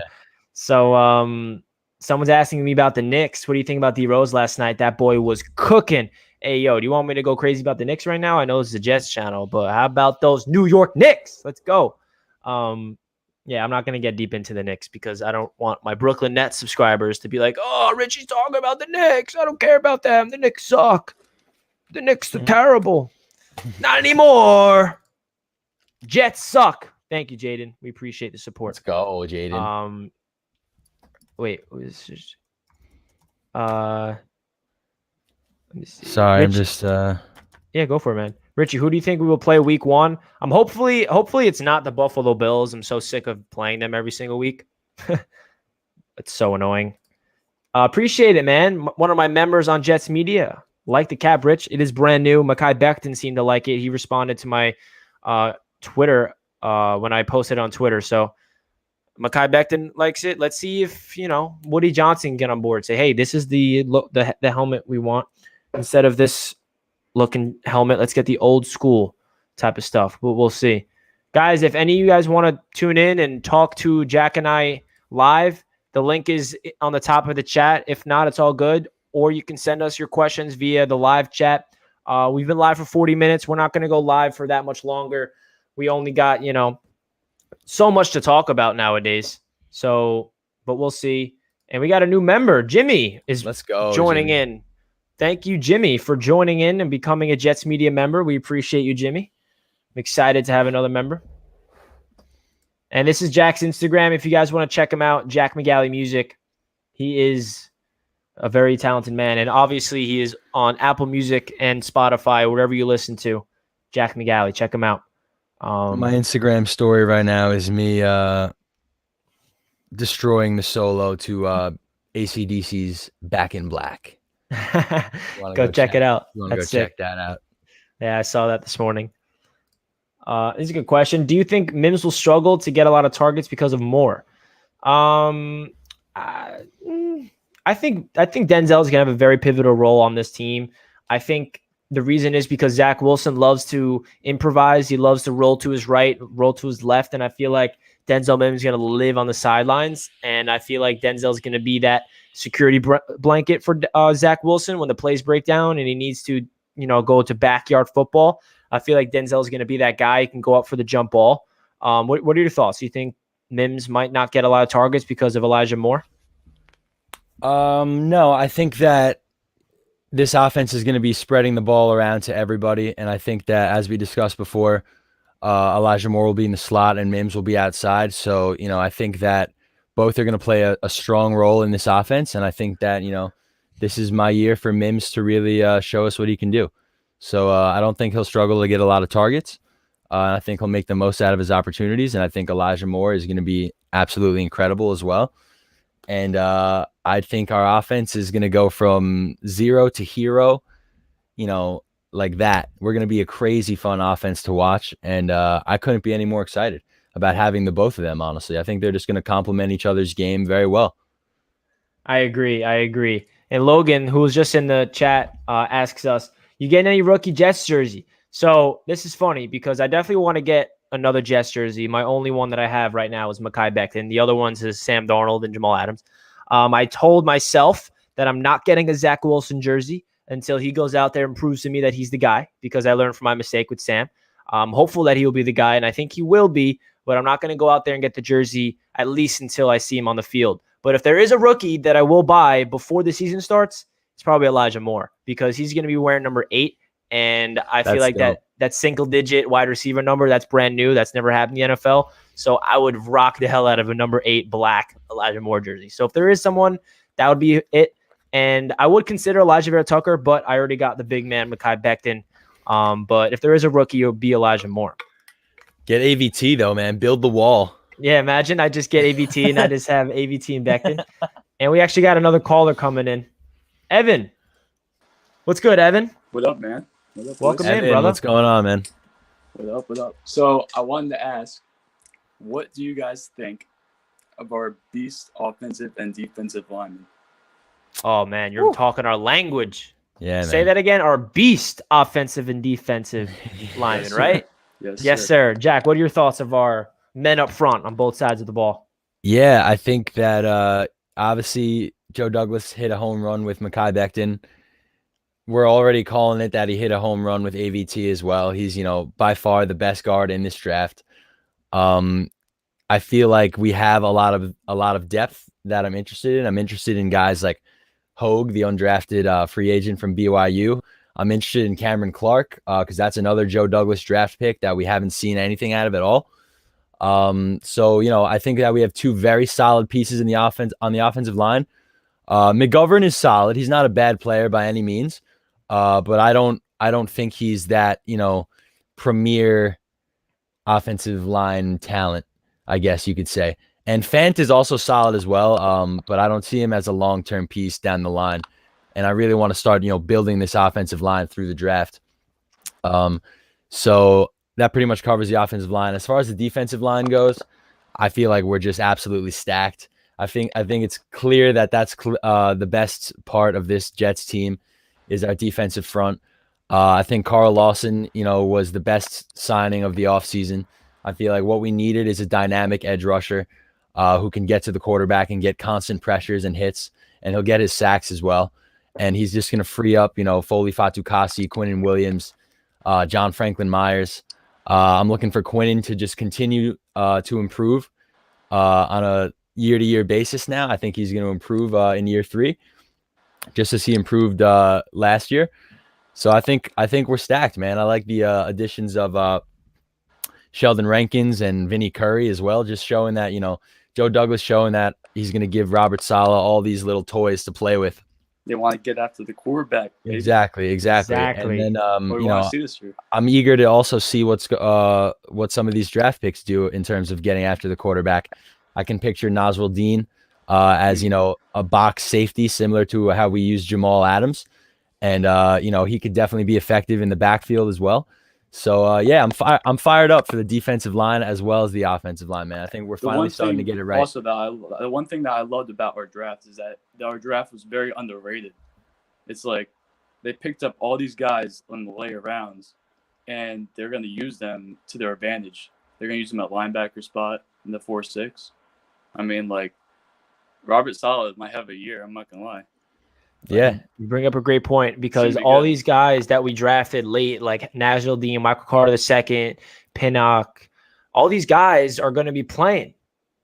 S1: So someone's asking me about the Knicks. What do you think about D Rose last night? That boy was cooking. Hey, yo, do you want me to go crazy about the Knicks right now? I know this is a Jets channel, but how about those New York Knicks? Let's go. Yeah, I'm not going to get deep into the Knicks because I don't want my Brooklyn Nets subscribers to be like, oh, Richie's talking about the Knicks. I don't care about them. The Knicks suck. The Knicks are terrible. Not anymore. Jets suck. Thank you, Jaden. We appreciate the support.
S2: Let's go, Jaden.
S1: Wait, was this? Let me see.
S2: Sorry,
S1: Rich,
S2: I'm just
S1: yeah, go for it, man. Richie, who do you think we will play week 1? I'm hopefully it's not the Buffalo Bills. I'm so sick of playing them every single week. It's so annoying. Appreciate it, man. One of my members on Jets Media. Like the cap, Rich. It is brand new. Mekhi Becton seemed to like it. He responded to my Twitter when I posted on Twitter. So Mekhi Becton likes it. Let's see if, Woody Johnson can get on board. Say, hey, this is the helmet we want. Instead of this looking helmet, let's get the old school type of stuff. We'll see. Guys, if any of you guys want to tune in and talk to Jack and I live, the link is on the top of the chat. If not, it's all good. Or you can send us your questions via the live chat. We've been live for 40 minutes. We're not going to go live for that much longer. We only got, so much to talk about nowadays. So, but we'll see. And we got a new member. Jimmy is joining in. Thank you, Jimmy, for joining in and becoming a Jets Media member. We appreciate you, Jimmy. I'm excited to have another member. And this is Jack's Instagram. If you guys want to check him out, Jack McGalley Music. He is a very talented man. And obviously he is on Apple Music and Spotify, wherever you listen to. Jack McGalley. Check him out.
S2: My Instagram story right now is me destroying the solo to AC/DC's Back in Black.
S1: Go check it out.
S2: You want to go check that out?
S1: Yeah, I saw that this morning. This is a good question. Do you think Mims will struggle to get a lot of targets because of Moore? I think Denzel is going to have a very pivotal role on this team. I think the reason is because Zach Wilson loves to improvise. He loves to roll to his right, roll to his left, and I feel like Denzel Mims is going to live on the sidelines, and I feel like Denzel is going to be that security blanket for Zach Wilson when the plays break down and he needs to, go to backyard football. I feel like Denzel is going to be that guy who can go up for the jump ball. What are your thoughts? Do you think Mims might not get a lot of targets because of Elijah Moore?
S2: No, I think that this offense is going to be spreading the ball around to everybody. And I think that, as we discussed before, Elijah Moore will be in the slot and Mims will be outside. So, I think that both are going to play a strong role in this offense. And I think that, this is my year for Mims to really show us what he can do. So I don't think he'll struggle to get a lot of targets. I think he'll make the most out of his opportunities, and I think Elijah Moore is going to be absolutely incredible as well. And I think our offense is going to go from 0 to hero, like that. We're going to be a crazy fun offense to watch, and I couldn't be any more excited about having the both of them, honestly. I think they're just going to complement each other's game very well.
S1: I agree. And Logan, who was just in the chat, asks us, you getting any rookie Jets jersey? So this is funny because I definitely want to get another Jets jersey. My only one that I have right now is Mekhi Becton. The other ones is Sam Darnold and Jamal Adams. I told myself that I'm not getting a Zach Wilson jersey until he goes out there and proves to me that he's the guy, because I learned from my mistake with Sam. I'm hopeful that he will be the guy, and I think he will be, but I'm not going to go out there and get the jersey at least until I see him on the field. But if there is a rookie that I will buy before the season starts, it's probably Elijah Moore, because he's going to be wearing number 8. And I feel like that single-digit wide receiver number, that's brand new. That's never happened in the NFL. So I would rock the hell out of a number 8 black Elijah Moore jersey. So if there is someone, that would be it. And I would consider Elijah Vera-Tucker, but I already got the big man, Mekhi Becton. But if there is a rookie, it would be Elijah Moore.
S2: Get AVT, though, man. Build the wall.
S1: Yeah, imagine I just get AVT and I just have AVT and Becton. And we actually got another caller coming in. Evan. What's good, Evan?
S8: What up, man? What up,
S1: Welcome
S2: Evan,
S1: in, brother.
S2: what's going on, man?
S8: What up? So I wanted to ask, what do you guys think of our beast offensive and defensive linemen?
S1: Oh, man, you're talking our language.
S2: Yeah,
S1: Say
S2: man.
S1: that again. Our beast offensive and defensive linemen, right? Yes, sir. Jack, what are your thoughts of our men up front on both sides of the ball?
S2: Yeah, I think that obviously Joe Douglas hit a home run with Mekhi Becton. We're already calling it that he hit a home run with AVT as well. He's, by far the best guard in this draft. I feel like we have a lot of depth that I'm interested in. I'm interested in guys like Hogue, the undrafted free agent from BYU. I'm interested in Cameron Clark because that's another Joe Douglas draft pick that we haven't seen anything out of at all. So I think that we have two very solid pieces in the offense on the offensive line. McGovern is solid. He's not a bad player by any means. But I don't think he's that, premier offensive line talent, I guess you could say. And Fant is also solid as well. But I don't see him as a long-term piece down the line. And I really want to start, building this offensive line through the draft. So that pretty much covers the offensive line. As far as the defensive line goes, I feel like we're just absolutely stacked. I think it's clear that that's the best part of this Jets team is our defensive front. I think Carl Lawson, was the best signing of the offseason. I feel like what we needed is a dynamic edge rusher who can get to the quarterback and get constant pressures and hits, and he'll get his sacks as well. And he's just going to free up, Foley Fatukasi, Quinnen Williams, John Franklin Myers. I'm looking for Quinnen to just continue to improve on a year-to-year basis now. I think he's going to improve in year 3, just as he improved last year. So I think we're stacked, man. I like the additions of Sheldon Rankins and Vinny Curry as well, just showing that, Joe Douglas showing that he's going to give Robert Saleh all these little toys to play with.
S8: They want to get after the quarterback. Baby.
S2: Exactly. And then,
S8: see this year.
S2: I'm eager to also see what some of these draft picks do in terms of getting after the quarterback. I can picture Nasrul Dean as, a box safety, similar to how we use Jamal Adams. And, he could definitely be effective in the backfield as well. So, I'm fired up for the defensive line as well as the offensive line, man. I think we're finally starting to get it right.
S8: Also, the one thing that I loved about our draft is that our draft was very underrated. It's like they picked up all these guys on the later rounds, and they're going to use them to their advantage. They're going to use them at linebacker spot in the 4-6. I mean, like, Robert Saleh might have a year. I'm not going to lie.
S1: Yeah, you bring up a great point because all these guys that we drafted late, like Nasrul Dean, Michael Carter II, Pinnock, all these guys are going to be playing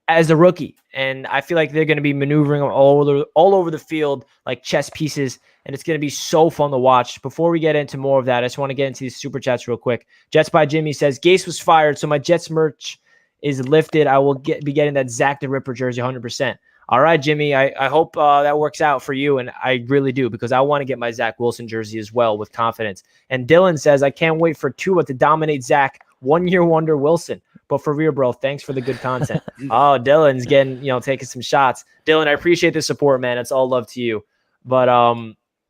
S1: as a rookie, and I feel like they're going to be maneuvering all over the field like chess pieces, and it's going to be so fun to watch. Before we get into more of that, I just want to get into these super chats real quick. Jets by Jimmy says Gase was fired, so my Jets merch is lifted. I will be getting that Zach the Ripper jersey 100%. All right, Jimmy, I hope that works out for you, and I really do because I want to get my Zach Wilson jersey as well with confidence. And Dylan says, I can't wait for Tua to dominate Zach 1-year wonder Wilson. But for real, bro, thanks for the good content. Oh, Dylan's getting, taking some shots. Dylan, I appreciate the support, man. It's all love to you. But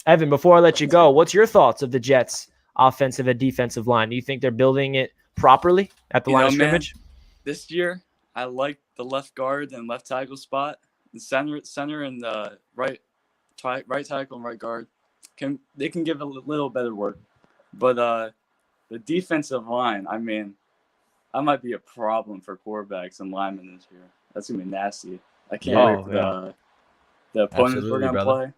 S1: Evan, before I let you go, what's your thoughts of the Jets' offensive and defensive line? Do you think they're building it properly at the line of scrimmage?
S8: Man, this year, I like the left guard and left tackle spot. The center and the right tackle and right guard can give a little better work. But the defensive line, I mean, that might be a problem for quarterbacks and linemen this year. That's gonna be nasty. I can't wait for the opponents we're gonna play.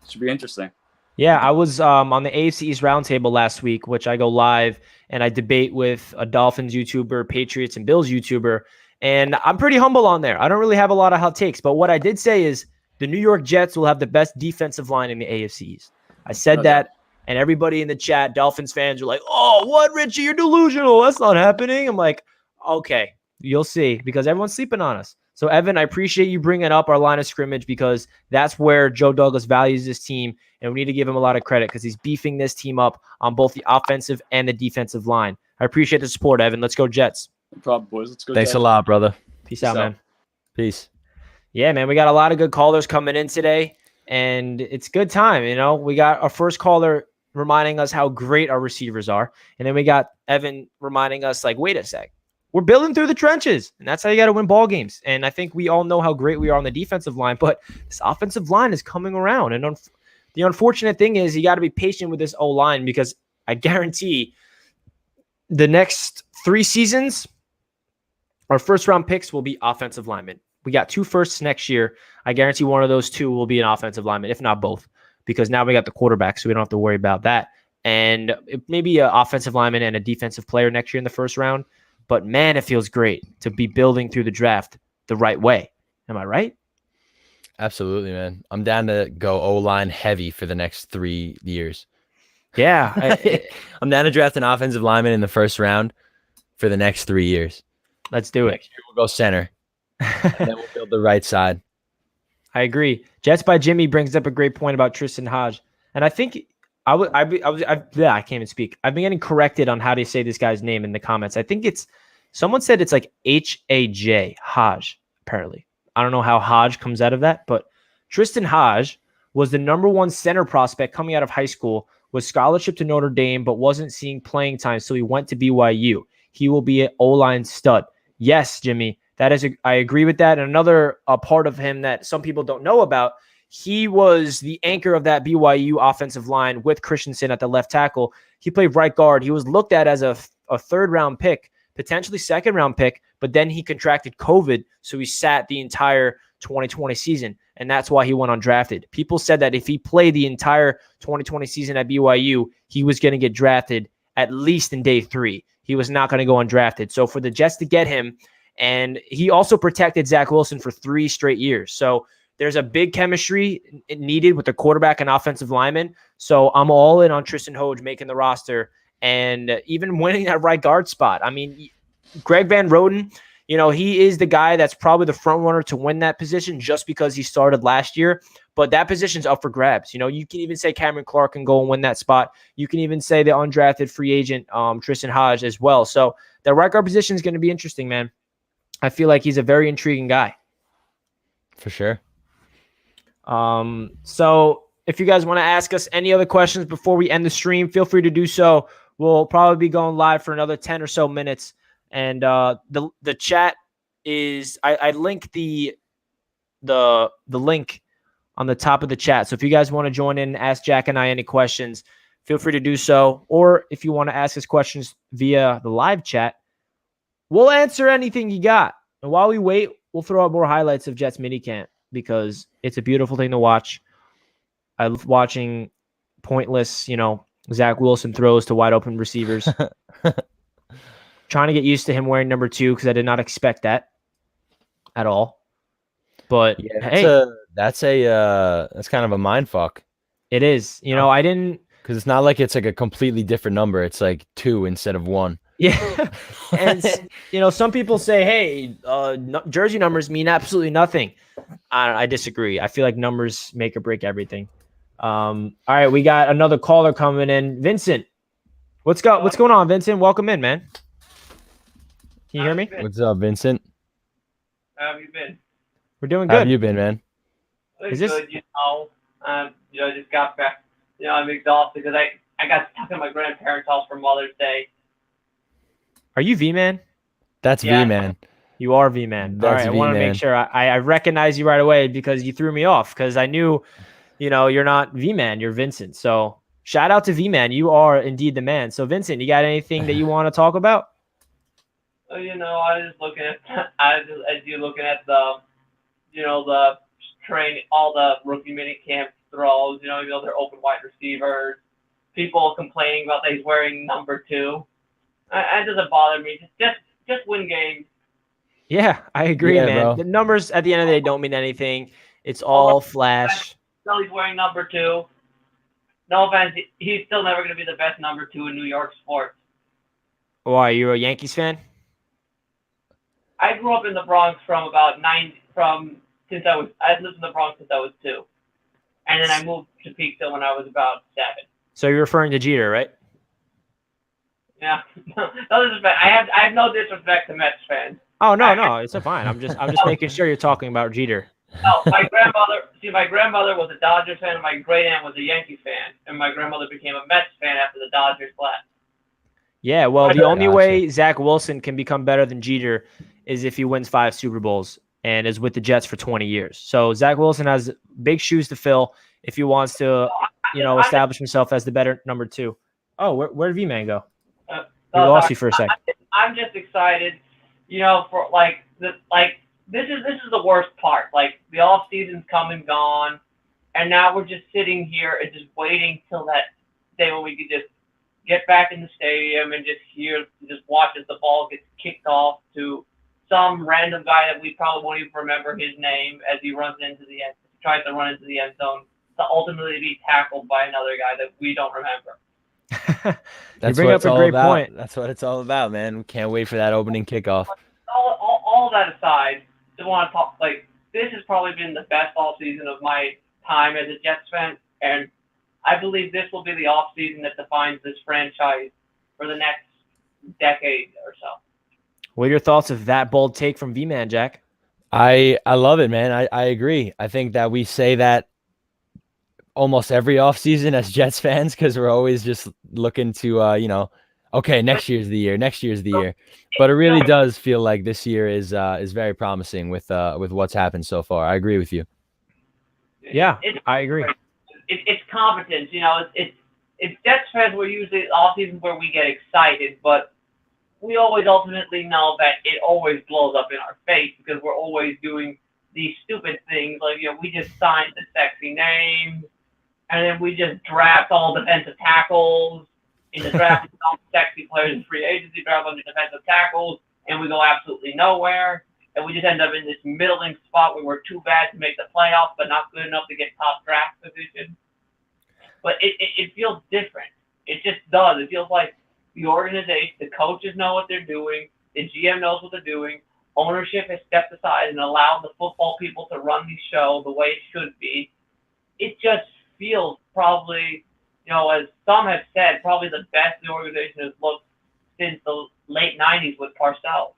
S8: Should be interesting.
S1: Yeah, I was on the AFC East Roundtable last week, which I go live and I debate with a Dolphins YouTuber, Patriots and Bills YouTuber, and I'm pretty humble on there. I don't really have a lot of hot takes, but what I did say is the New York Jets will have the best defensive line in the AFC East. I said that, and everybody in the chat, Dolphins fans, are like, "Oh, what, Richie? You're delusional. That's not happening." I'm like, "Okay, you'll see," because everyone's sleeping on us. So, Evan, I appreciate you bringing up our line of scrimmage because that's where Joe Douglas values this team, and we need to give him a lot of credit because he's beefing this team up on both the offensive and the defensive line. I appreciate the support, Evan. Let's go Jets.
S8: No problem, boys. Let's go.
S2: Thanks
S8: Jets.
S2: a lot, brother.
S1: Peace out, man.
S2: Peace.
S1: Yeah, man, we got a lot of good callers coming in today, and it's good time. We got our first caller reminding us how great our receivers are, and then we got Evan reminding us, like, wait a sec. We're building through the trenches, and that's how you got to win ball games. And I think we all know how great we are on the defensive line, but this offensive line is coming around. And the unfortunate thing is you got to be patient with this O-line because I guarantee the next 3 seasons, our first-round picks will be offensive linemen. We got 2 firsts next year. I guarantee one of those 2 will be an offensive lineman, if not both, because now we got the quarterback, so we don't have to worry about that. And maybe an offensive lineman and a defensive player next year in the first round. But, man, it feels great to be building through the draft the right way. Am I right?
S2: Absolutely, man. I'm down to go O-line heavy for the next 3 years.
S1: Yeah.
S2: I'm down to draft an offensive lineman in the first round for the next 3 years.
S1: Let's do it.
S2: Next year we'll go center, and then we'll build the right side.
S1: I agree. Jets by Jimmy brings up a great point about Tristan Hodge. And I think I can't even speak. I've been getting corrected on how to say this guy's name in the comments. I think someone said it's like H-A-J, Hodge, apparently. I don't know how Hodge comes out of that, but Tristan Hodge was the #1 center prospect coming out of high school, was scholarship to Notre Dame, but wasn't seeing playing time, so he went to BYU. He will be an O-line stud. Yes, Jimmy, I agree with that. And another part of him that some people don't know about, he was the anchor of that BYU offensive line with Christensen at the left tackle. He played right guard. He was looked at as a 3rd-round pick, potentially 2nd-round pick, but then he contracted COVID, so he sat the entire 2020 season, and that's why he went undrafted. People said that if he played the entire 2020 season at BYU, he was going to get drafted at least in day 3. He was not going to go undrafted. So for the Jets to get him, and he also protected Zach Wilson for 3 straight years. So there's a big chemistry needed with the quarterback and offensive lineman. So I'm all in on Tristan Hodge making the roster and even winning that right guard spot. I mean, Greg Van Roten, he is the guy that's probably the front runner to win that position just because he started last year. But that position's up for grabs. You can even say Cameron Clark can go and win that spot. You can even say the undrafted free agent Tristan Hodge as well. So the right guard position is going to be interesting, man. I feel like he's a very intriguing guy.
S2: For sure.
S1: So if you guys want to ask us any other questions before we end the stream, feel free to do so. We'll probably be going live for another 10 or so minutes. And the chat is I link the link on the top of the chat. So if you guys want to join in and ask Jack and I any questions, feel free to do so. Or if you want to ask us questions via the live chat, we'll answer anything you got. And while we wait, we'll throw out more highlights of Jets minicamp because it's a beautiful thing to watch. I love watching pointless, Zach Wilson throws to wide open receivers. Trying to get used to him wearing number 2 because I did not expect that at all. But
S2: yeah, that's kind of a mind fuck.
S1: It is. I didn't,
S2: because it's not like it's like a completely different number. It's like 2 instead of 1.
S1: Yeah. And, some people say, hey, jersey numbers mean absolutely nothing. I disagree. I feel like numbers make or break everything. All right, we got another caller coming in. Vincent, what's going on, Vincent? Welcome in, man. Can you hear me?
S2: What's up, Vincent?
S9: How have you been?
S1: We're doing
S2: How have
S1: good.
S2: you been, man?
S1: Is this-
S9: Good, just got back. I'm exhausted because I got stuck at my grandparents' house for Mother's Day.
S1: Are you V-Man?
S2: That's
S9: Yeah.
S2: V-Man.
S1: You are V-Man. All
S2: That's
S1: right, I want to make
S2: V-Man.
S1: sure I recognize you right away because you threw me off because I knew, you're not V-Man, you're Vincent. So shout out to V-Man. You are indeed the man. So Vincent, you got anything that you want to talk about?
S9: So, I was just looking at as you looking at the training, all the rookie mini camp throws. They're open wide receivers. People complaining about that he's wearing number 2. That doesn't bother me. Just win games.
S1: Yeah, I agree,
S2: Yeah,
S1: man.
S2: bro.
S1: The numbers at the end of the day don't mean anything. It's all flash.
S9: No, he's wearing number 2. No offense, he's still never going to be the best number 2 in New York sports.
S1: Why, are you a Yankees fan?
S9: I grew up in the Bronx I've lived in the Bronx since I was 2. And then I moved to Peekskill when I was about 7.
S1: So you're referring to Jeter, right?
S9: Yeah. No disrespect. I have no disrespect to Mets fans.
S1: Oh no, it's fine. I'm just making sure you're talking about Jeter.
S9: No, my grandmother was a Dodgers fan and my great aunt was a Yankees fan. And my grandmother became a Mets fan after the Dodgers left.
S1: Yeah, well, the only
S2: Gotcha.
S1: way Zach Wilson can become better than Jeter is if he wins 5 Super Bowls and is with the Jets for 20 years. So Zach Wilson has big shoes to fill if he wants to, establish himself as the better number 2. Oh, where did V-Man go? We lost you for a second.
S9: I'm just excited, for this is the worst part. Like the off season's come and gone, and now we're just sitting here and just waiting till that day when we could just get back in the stadium and just watch as the ball gets kicked off to some random guy that we probably won't even remember his name as he tries to run into the end zone to ultimately be tackled by another guy that we don't remember.
S1: You bring up a great point.
S2: That's what it's all about, man. We can't wait for that opening kickoff.
S9: All that aside, I want to talk, this has probably been the best off season of my time as a Jets fan, and I believe this will be the off season that defines this franchise for the next decade or so.
S1: What are your thoughts of that bold take from V-Man, Jack?
S2: I love it, man. I agree. I think that we say that almost every offseason as Jets fans because we're always just looking to, okay, next year's the year. But it really does feel like this year is very promising with what's happened so far. I agree with you.
S1: Yeah, I agree.
S9: It's competence, it's Jets fans. We're usually off season where we get excited, but we always ultimately know that it always blows up in our face because we're always doing these stupid things. Like, we just signed the sexy names, and then we just draft all defensive tackles in the draft, all sexy players in free agency, draft on the defensive tackles, and we go absolutely nowhere. And we just end up in this middling spot where we're too bad to make the playoffs, but not good enough to get top draft position. But it feels different. It just does. It feels like the organization, the coaches know what they're doing, the GM knows what they're doing, ownership has stepped aside and allowed the football people to run the show the way it should be. It just feels probably, as some have said, probably the best the organization has looked since the late 90s with Parcells.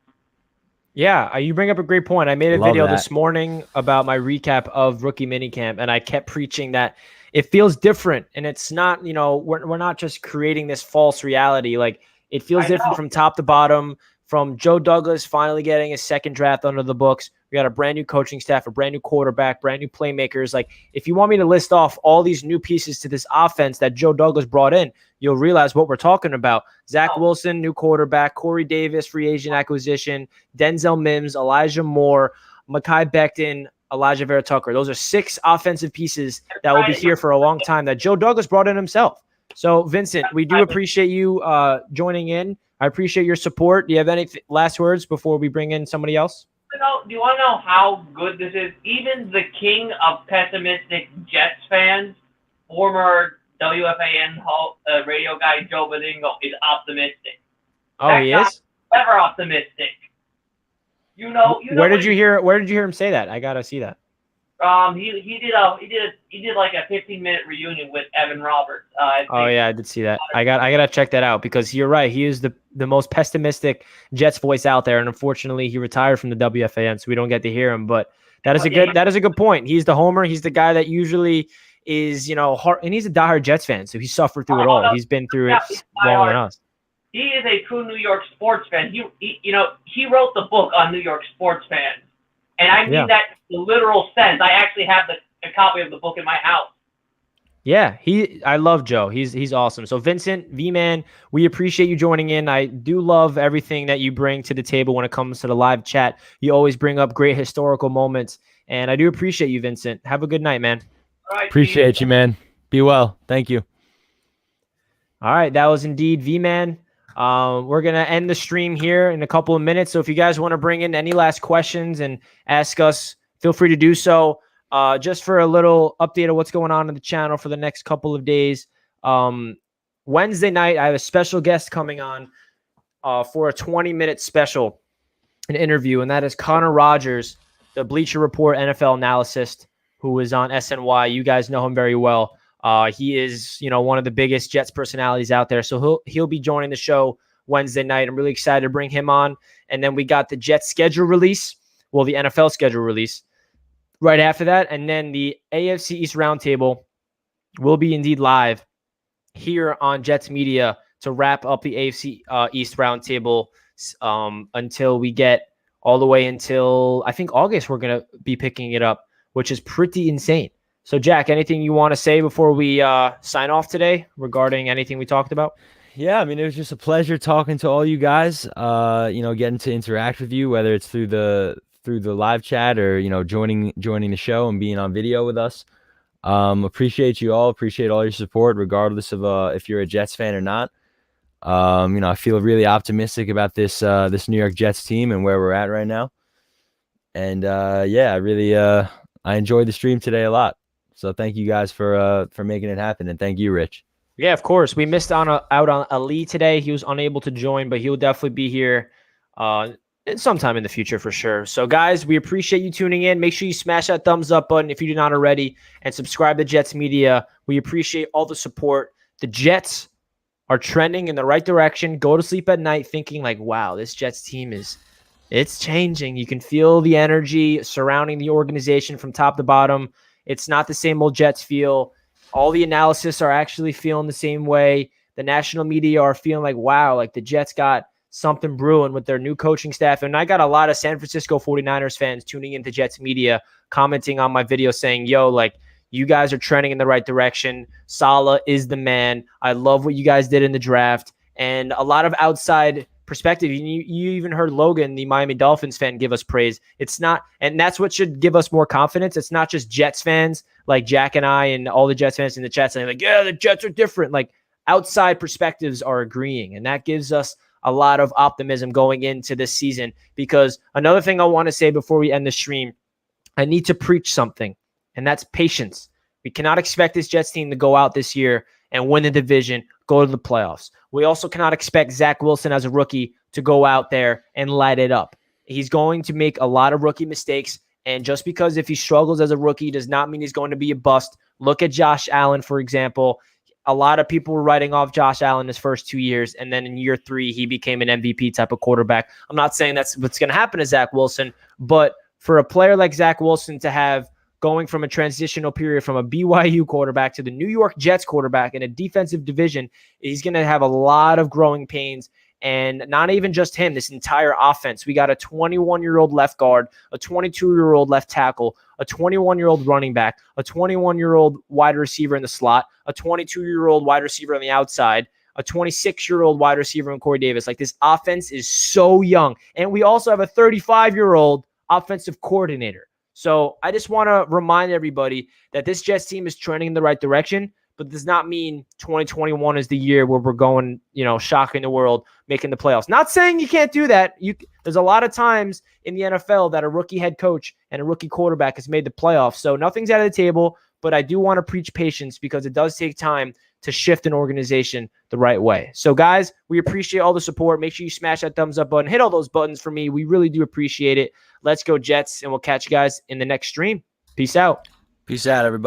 S1: Yeah, you bring up a great point. I made a
S2: Love
S1: video
S2: that.
S1: this morning about my recap of rookie minicamp, and I kept preaching that it feels different, and it's not, we're not just creating this false reality. Like, it feels different from top to bottom, from Joe Douglas finally getting his second draft under the books. We got a brand new coaching staff, a brand new quarterback, brand new playmakers. Like, if you want me to list off all these new pieces to this offense that Joe Douglas brought in, you'll realize what we're talking about. Zach Wilson, new quarterback, Corey Davis, free agent acquisition, Denzel Mims, Elijah Moore, Mekhi Becton, Elijah Vera Tucker. Those are 6 offensive pieces that will be here for a long time that Joe Douglas brought in himself. So, Vincent, we do appreciate you joining in. I appreciate your support. Do you have any last words before we bring in somebody else?
S9: Do you want to know how good this is? Even the king of pessimistic Jets fans, former WFAN radio guy Joe Badingo, is optimistic.
S1: Oh, he is?
S9: Never optimistic.
S1: Where did you hear him say that? I gotta see that.
S9: He did like a 15-minute reunion with Evan Roberts.
S1: Oh yeah, I did see that. I gotta check that out because you're right. He is the most pessimistic Jets voice out there, and unfortunately, he retired from the WFAN, so we don't get to hear him. But that is a good point. He's the homer. He's the guy that usually is hard, and he's a diehard Jets fan, so he suffered through it all. He's been through it longer than us.
S9: He is a true New York sports fan. He wrote the book on New York sports fans, and I mean that in the literal sense. I actually have a copy of the book in my house.
S1: Yeah, I love Joe. He's awesome. So Vincent, V-Man, we appreciate you joining in. I do love everything that you bring to the table when it comes to the live chat. You always bring up great historical moments, and I do appreciate you, Vincent. Have a good night, man.
S9: All right,
S2: Appreciate you, man. Be well. Thank you.
S1: All right, that was indeed V-Man. We're going to end the stream here in a couple of minutes. So if you guys want to bring in any last questions and ask us, feel free to do so. Just for a little update of what's going on in the channel for the next couple of days. Wednesday night, I have a special guest coming on for a 20-minute special, an interview, and that is Connor Rogers, the Bleacher Report NFL analyst who is on SNY. You guys know him very well. He is, one of the biggest Jets personalities out there. So he'll be joining the show Wednesday night. I'm really excited to bring him on. And then we got the Jets schedule release. Well, the NFL schedule release right after that. And then the AFC East Roundtable will be indeed live here on Jets Media to wrap up the AFC East Roundtable until we get all the way until, I think, August. We're going to be picking it up, which is pretty insane. So, Jack, anything you want to say before we sign off today regarding anything we talked about?
S2: Yeah, I mean, it was just a pleasure talking to all you guys, getting to interact with you, whether it's through the live chat or, joining the show and being on video with us. Appreciate you all. Appreciate all your support, regardless of if you're a Jets fan or not. I feel really optimistic about this New York Jets team and where we're at right now. And I enjoyed the stream today a lot. So thank you guys for making it happen, and thank you, Rich.
S1: Yeah, of course. We missed out on Ali today. He was unable to join, but he'll definitely be here sometime in the future for sure. So, guys, we appreciate you tuning in. Make sure you smash that thumbs up button if you did not already, and subscribe to Jets Media. We appreciate all the support. The Jets are trending in the right direction. Go to sleep at night thinking like, wow, this Jets team it's changing. You can feel the energy surrounding the organization from top to bottom. It's not the same old Jets feel. All the analysis are actually feeling the same way. The national media are feeling like, wow, like the Jets got something brewing with their new coaching staff. And I got a lot of San Francisco 49ers fans tuning into Jets Media, commenting on my video saying, yo, like, you guys are trending in the right direction. Saleh is the man. I love what you guys did in the draft. And a lot of outside perspective. You even heard Logan, the Miami Dolphins fan, give us praise. It's not, and that's what should give us more confidence. It's not just Jets fans like Jack and I and all the Jets fans in the chat saying like, yeah, the Jets are different. Like outside perspectives are agreeing. And that gives us a lot of optimism going into this season, because another thing I want to say before we end the stream, I need to preach something, and that's patience. We cannot expect this Jets team to go out this year and win the division, go to the playoffs. We also cannot expect Zach Wilson as a rookie to go out there and light it up. He's going to make a lot of rookie mistakes, and just because if he struggles as a rookie does not mean he's going to be a bust. Look at Josh Allen, for example. A lot of people were writing off Josh Allen his first 2 years, and then in year 3, he became an MVP type of quarterback. I'm not saying that's what's going to happen to Zach Wilson, but for a player like Zach Wilson to have going from a transitional period from a BYU quarterback to the New York Jets quarterback in a defensive division, he's going to have a lot of growing pains. And not even just him, this entire offense. We got a 21-year-old left guard, a 22-year-old left tackle, a 21-year-old running back, a 21-year-old wide receiver in the slot, a 22-year-old wide receiver on the outside, a 26-year-old wide receiver in Corey Davis. Like, this offense is so young. And we also have a 35-year-old offensive coordinator. So I just want to remind everybody that this Jets team is trending in the right direction, but does not mean 2021 is the year where we're going, shocking the world, making the playoffs. Not saying you can't do that. There's a lot of times in the NFL that a rookie head coach and a rookie quarterback has made the playoffs. So nothing's out of the table, but I do want to preach patience, because it does take time to shift an organization the right way. So guys, we appreciate all the support. Make sure you smash that thumbs up button. Hit all those buttons for me. We really do appreciate it. Let's go Jets, and we'll catch you guys in the next stream. Peace out.
S2: Peace out, everybody.